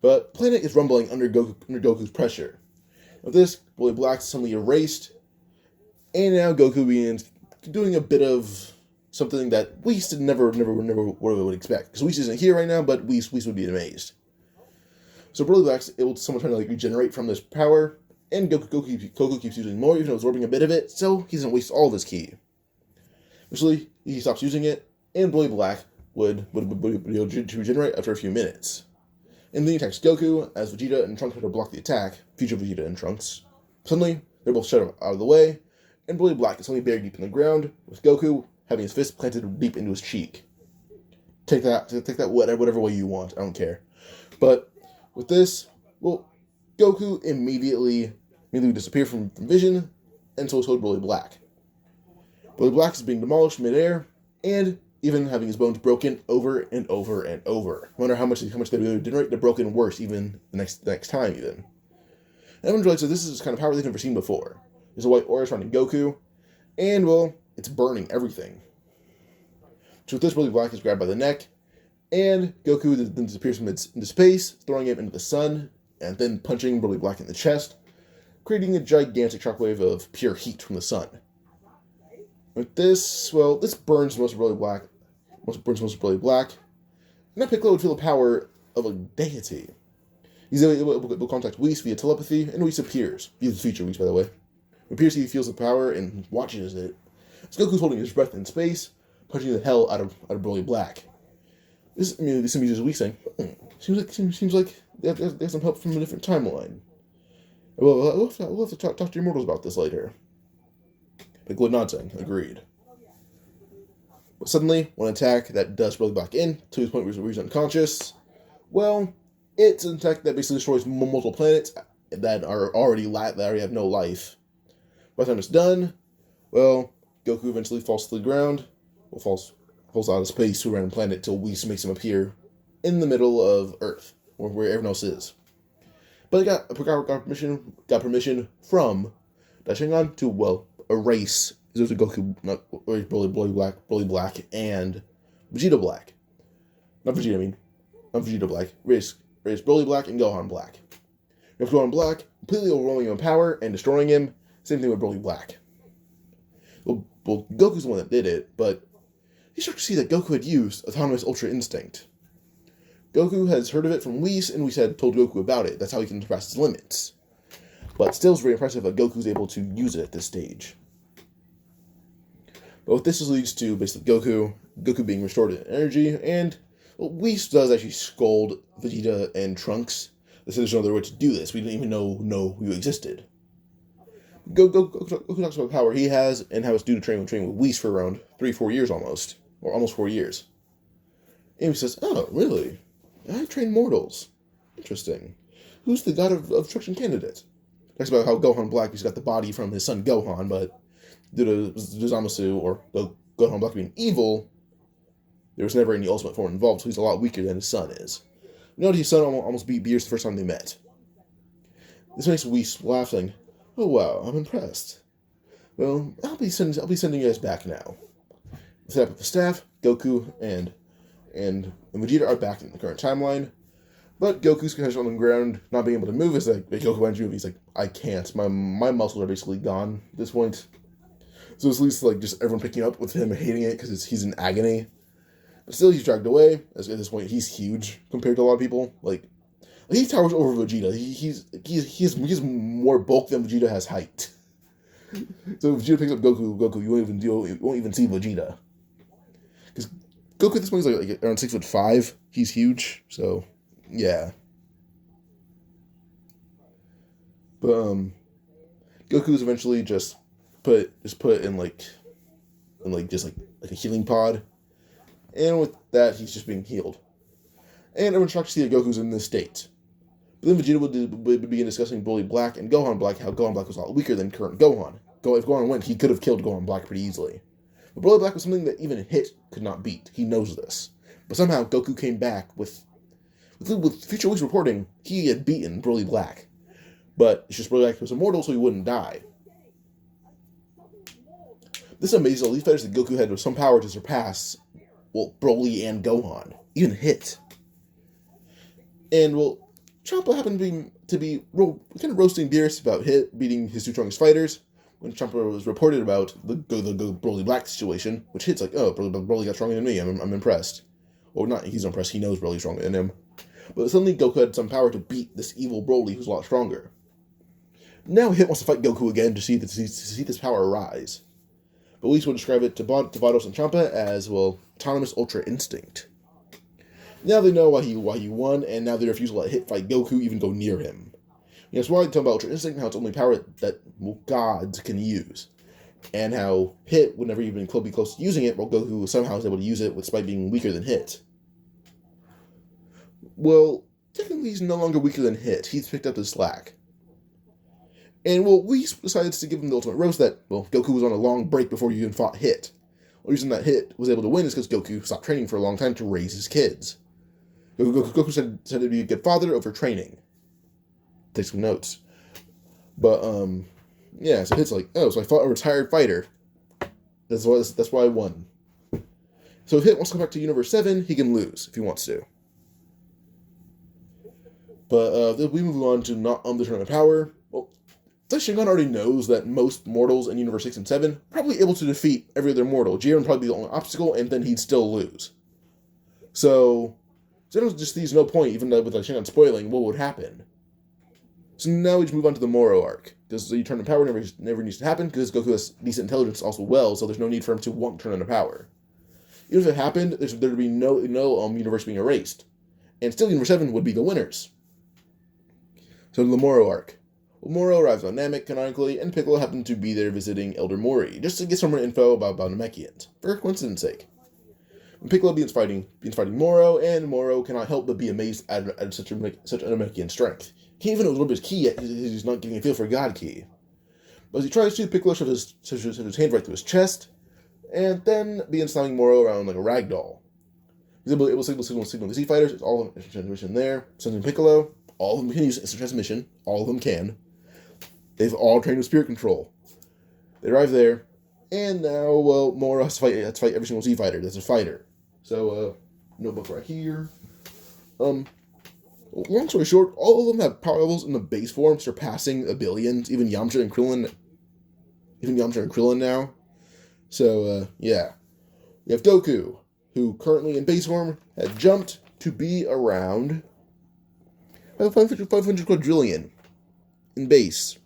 But the planet is rumbling under Goku's pressure. With this, Broly Black is suddenly erased. And now Goku begins doing a bit of something that Whis never would expect. Because Whis isn't here right now, but Whis would be amazed. So Broly Black's able to somewhat try to regenerate from this power. And Goku keeps using more, even absorbing a bit of it, so he doesn't waste all of his ki. Eventually, he stops using it, and Broly Black would regenerate after a few minutes. And then he attacks Goku, as Vegeta and Trunks try to block the attack, future Vegeta and Trunks. Suddenly, they're both shut out of the way, and Broly Black is suddenly buried deep in the ground, with Goku having his fist planted deep into his cheek. Take that whatever way you want, I don't care. But with this, Goku immediately disappear from vision, and so told Broly Black. Broly Black is being demolished midair, and even having his bones broken over and over and over. No matter how much they regenerate, they're broken worse even the next time even. And everyone's realized that this is kind of power they've never seen before. There's a white aura surrounding Goku, and it's burning everything. So with this, Broly Black is grabbed by the neck, and Goku then disappears into space, throwing him into the sun, and then punching Broly Black in the chest, creating a gigantic shockwave of pure heat from the sun. With this, this burns most of Broly Black. Now Piccolo would feel the power of a deity. He's able to contact Whis via telepathy, and Whis appears. He's the future Whis, by the way. It appears he feels the power and watches it. So Goku's holding his breath in space, punching the hell out of Broly Black. This images Whis saying, seems like they have some help from a different timeline. We'll have to talk to your mortals about this later. Piccolo nods saying, agreed. But suddenly, one attack that does Broly Black in, to his point where he's unconscious, it's an attack that basically destroys multiple planets that already have no life. By the time it's done, Goku eventually falls to the ground, falls out of space to a random planet till Whis makes him appear in the middle of Earth, where everyone else is. But he got permission from Daishingan to erase Goku, Broly Black, and Vegeta Black. Not Vegeta Black. Erase Broly Black and Gohan Black. If Gohan Black, completely overwhelming him in power and destroying him. Same thing with Broly Black. Goku's the one that did it, but he started to see that Goku had used Autonomous Ultra Instinct. Goku has heard of it from Whis, and Whis had told Goku about it. That's how he can surpass his limits. But still, it's very impressive that Goku's able to use it at this stage. But what this leads to, basically, Goku being restored in energy, and Whis does actually scold Vegeta and Trunks. They said there's no other way to do this. We didn't even know you existed. Goku talks about the power he has, and how it's due to train with Whis for around 3-4 years almost. Or almost 4 years. And he says, oh, really? I train mortals. Interesting. who's the god of destruction candidate. Talks about how Gohan Black has got the body from his son Gohan, but due to Zamasu or Gohan Black being evil, there was never any ultimate form involved, so he's a lot weaker than his son is. We know his son almost beat Beerus the first time they met. This makes Whis laugh, saying, "Oh wow, I'm impressed. Well, I'll be sending you guys back now." Set up with the staff, Goku and Vegeta are back in the current timeline. But Goku's kind of on the ground, not being able to move. Is like, Goku, why don't you move? He's like, I can't. My muscles are basically gone at this point. So it's at least like just everyone picking up with him hating it because he's in agony. But still, he's dragged away. At this point, he's huge compared to a lot of people. Like he towers over Vegeta. He has more bulk than Vegeta has height. So if Vegeta picks up Goku, you won't even see Vegeta. Because Goku at this point is like around 6'5". He's huge. So. Yeah. But Goku's eventually just put in just a healing pod. And with that he's just being healed. And everyone's shocked to see that Goku's in this state. But then Vegeta would begin discussing Broly Black and Gohan Black, how Gohan Black was a lot weaker than current Gohan. If Gohan went, he could have killed Gohan Black pretty easily. But Broly Black was something that even Hit could not beat. He knows this. But somehow Goku came back with Future Whis reporting, he had beaten Broly Black. But it's just Broly Black was immortal, so he wouldn't die. This amazes all these fighters that Goku had some power to surpass, Broly and Gohan. Even Hit. And, Champa happened to be kind of roasting Beerus about Hit beating his two strongest fighters. When Champa was reported about the Broly Black situation, which Hit's like, oh, Broly got stronger than me, I'm impressed. Or not, he's impressed, he knows Broly's stronger than him. But suddenly Goku had some power to beat this evil Broly who's a lot stronger. Now Hit wants to fight Goku again to see this power rise. But Whis will describe it to Vados and Champa as, autonomous Ultra Instinct. Now they know why he won, and now they refuse to let Hit fight Goku, even go near him. That's why I talk about Ultra Instinct and how it's only power that gods can use. And how Hit would never even be close to using it, while Goku somehow is able to use it despite being weaker than Hit. Well, technically he's no longer weaker than Hit. He's picked up the slack. And, Whis decides to give him the ultimate roast that, Goku was on a long break before he even fought Hit. The reason that Hit was able to win is because Goku stopped training for a long time to raise his kids. Goku said to be a good father over training. Take some notes. But, so Hit's like, oh, so I fought a retired fighter. That's why I won. So if Hit wants to come back to Universe 7, he can lose if he wants to. But we move on to not the Tournament of Power. Shingon already knows that most mortals in Universe 6 and 7 are probably able to defeat every other mortal. Jiren would probably be the only obstacle, and then he'd still lose. So Zeno just sees no point, even with Shingon spoiling what would happen. So now we just move on to the Moro arc. Because the Tournament of Power never needs to happen, because Goku has decent intelligence also so there's no need for him to want Tournament of Power. Even if it happened, there'd be no universe being erased. And still Universe 7 would be the winners. So the Moro arc. Moro arrives on Namek canonically, and Piccolo happened to be there visiting Elder Mori, just to get some more info about Namekians, for coincidence sake. When Piccolo begins fighting Moro, and Moro cannot help but be amazed at such a Namekian strength. He can't even know a little bit of ki yet, he's not getting a feel for God ki. But as he tries to, Piccolo shoves his hand right through his chest, and then begins slamming Moro around like a rag doll. He's able to signal the Z fighters, it's all instant transmission there, sending Piccolo. All of them can use instant transmission, all of them can. They've all trained with spirit control. They arrive there, and now, Moro has to fight every single Z fighter that's a fighter. So, notebook right here. Long story short, all of them have power levels in the base form surpassing 1 billion, even Yamcha and Krillin now. So, yeah. We have Goku, who currently in base form had jumped to be around 500 quadrillion in base.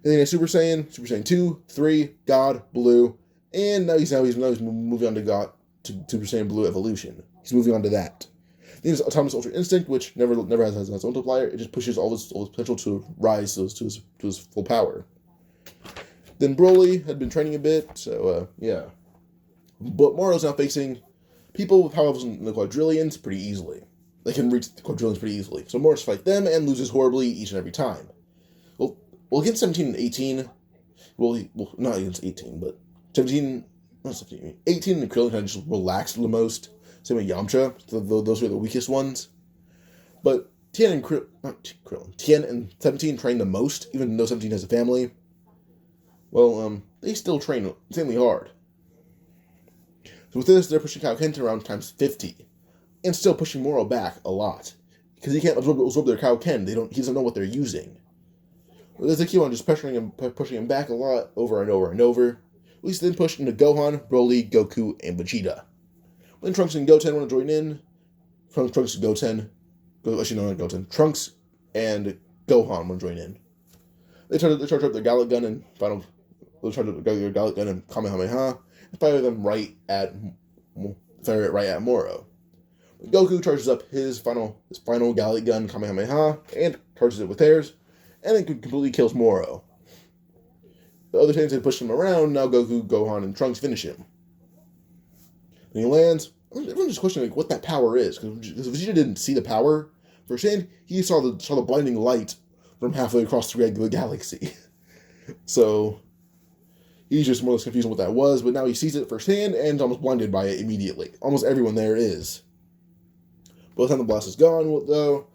And then Super Saiyan 2, 3, God, Blue, and now he's moving on to God to Super Saiyan Blue Evolution. He's moving on to that. Then there's Autonomous Ultra Instinct, which never has its own multiplier. It just pushes all his potential to rise to his full power. Then Broly had been training a bit, so yeah. But Moro's now facing people with power levels in the quadrillions pretty easily. they can reach the quadrillions pretty easily. So Morris fights them and loses horribly each and every time. Well, against 17 and 18, well, not against 18, but 17, not 17, 18 and Krillin kind of just relaxed the most. Same with Yamcha, those were the weakest ones. But Tien and 17 train the most, even though 17 has a family. Well, they still train insanely hard. So with this, they're pushing Kaioken to around times 50, and still pushing Moro back a lot, because he can't absorb their Kaioken. He doesn't know what they're using. Well, they keep on just pushing him back a lot, over and over and over. At least then pushed into Gohan, Broly, Goku, and Vegeta. When Trunks and Goten want to join in, Trunks and Goten, actually no, not Goten, Trunks and Gohan want to join in. They charge up their Gallic Gun and Kamehameha, and fire them right at Moro. Goku charges up his final Gallic Gun Kamehameha and charges it with theirs, and then completely kills Moro. The other Saiyans had pushed him around. Now Goku, Gohan, and Trunks finish him. When he lands, everyone's just questioning what that power is, because Vegeta didn't see the power firsthand. He saw the blinding light from halfway across the galaxy. So he's just more or less confused on what that was, but now he sees it firsthand and is almost blinded by it immediately. Almost everyone there is. By the time the blast is gone, though,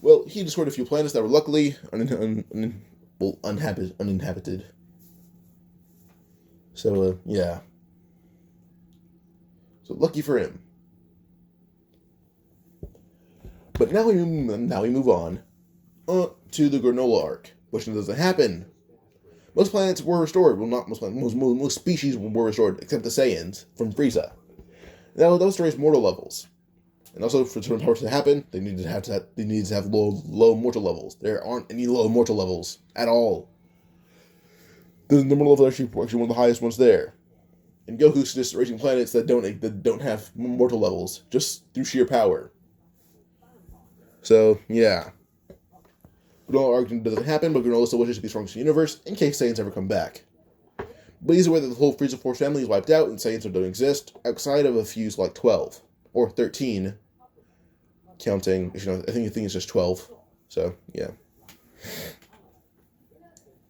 well, he destroyed a few planets that were luckily uninhabited. So, yeah. So, lucky for him. But now we move on to the Granola arc, which doesn't happen. Most planets were restored. Well, not most planets. Most species were restored, except the Saiyans from Frieza. Now, those raise mortal levels. And also, for certain powers to happen, they need to have low mortal levels. There aren't any low mortal levels at all. The mortal level is actually one of the highest ones there. And Goku's just raising planets that don't have mortal levels, just through sheer power. So, yeah. Granola arc doesn't happen, but Granola still wishes to be strongest in the universe in case Saiyans ever come back. But he's aware that the whole Frieza Force family is wiped out and Saiyans don't exist, outside of a few like 12. Or 13. Counting, I think it's just 12. So, yeah.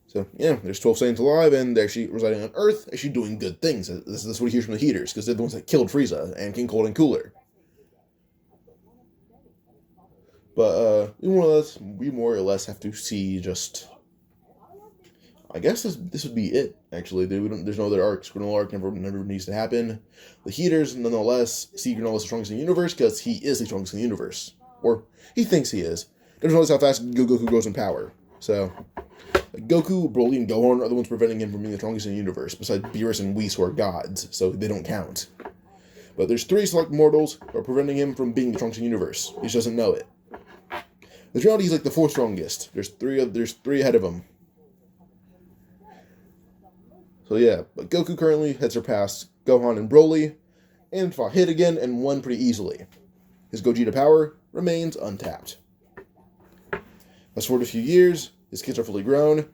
So, yeah, there's 12 Saiyans alive, and they're actually residing on Earth, actually doing good things. This is what he hears from the Heaters, because they're the ones that killed Frieza and King Cold and Cooler. But, we more or less have to see just... I guess this would be it, actually. There's no other arcs. Granola arc never needs to happen. The Heaters, nonetheless, see Granola as the strongest in the universe, because he is the strongest in the universe. Or, he thinks he is. Doesn't notice how fast Goku grows in power. So... Goku, Broly, and Gohan are the ones preventing him from being the strongest in the universe, besides Beerus and Whis, who are gods, so they don't count. But there's 3 select mortals who are preventing him from being the strongest in the universe. He just doesn't know it. In reality, he's like the 4th strongest. There's three ahead of him. So yeah, but Goku currently has surpassed Gohan and Broly, and fought hit again and won pretty easily. His Gogeta power remains untapped. Fast forward a few years. His kids are fully grown.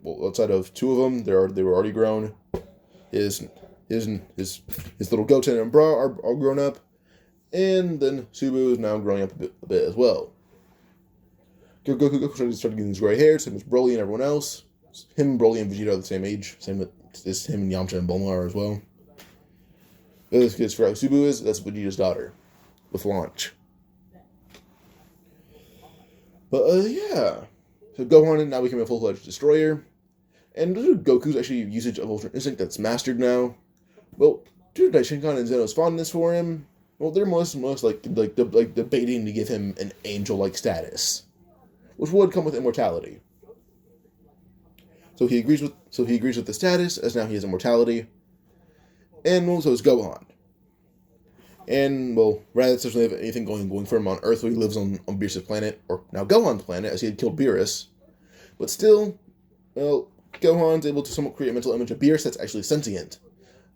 Well, outside of 2 of them, they were already grown. His little Goten and Bra are all grown up, and then Subu is now growing up a bit as well. Goku started getting his gray hair, same as Broly and everyone else. Him, Broly, and Vegeta are the same age. Same as him and Yamcha and Bulma are as well. The other kids for how Subu is, that's Vegeta's daughter, with Launch. But yeah. So Gohan now became a full-fledged destroyer, and Goku's actually usage of Ultra Instinct that's mastered now. Well, due to Daishinkan and Zeno's fondness for him, well, they're most like debating to give him an angel-like status, which would come with immortality. So he agrees with the status, as now he has immortality, and well, so is Gohan. And, well, rather than have anything going for him on Earth, where he lives on Beerus' planet, or now Gohan's planet, as he had killed Beerus. But still, well, Gohan's able to somewhat create a mental image of Beerus that's actually sentient,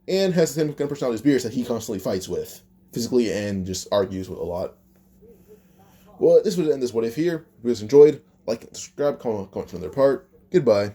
and has the same kind of personality as Beerus that he constantly fights with, physically, and just argues with a lot. Well, this would end this What If here. If you guys enjoyed, like and subscribe, comment from their part. Goodbye.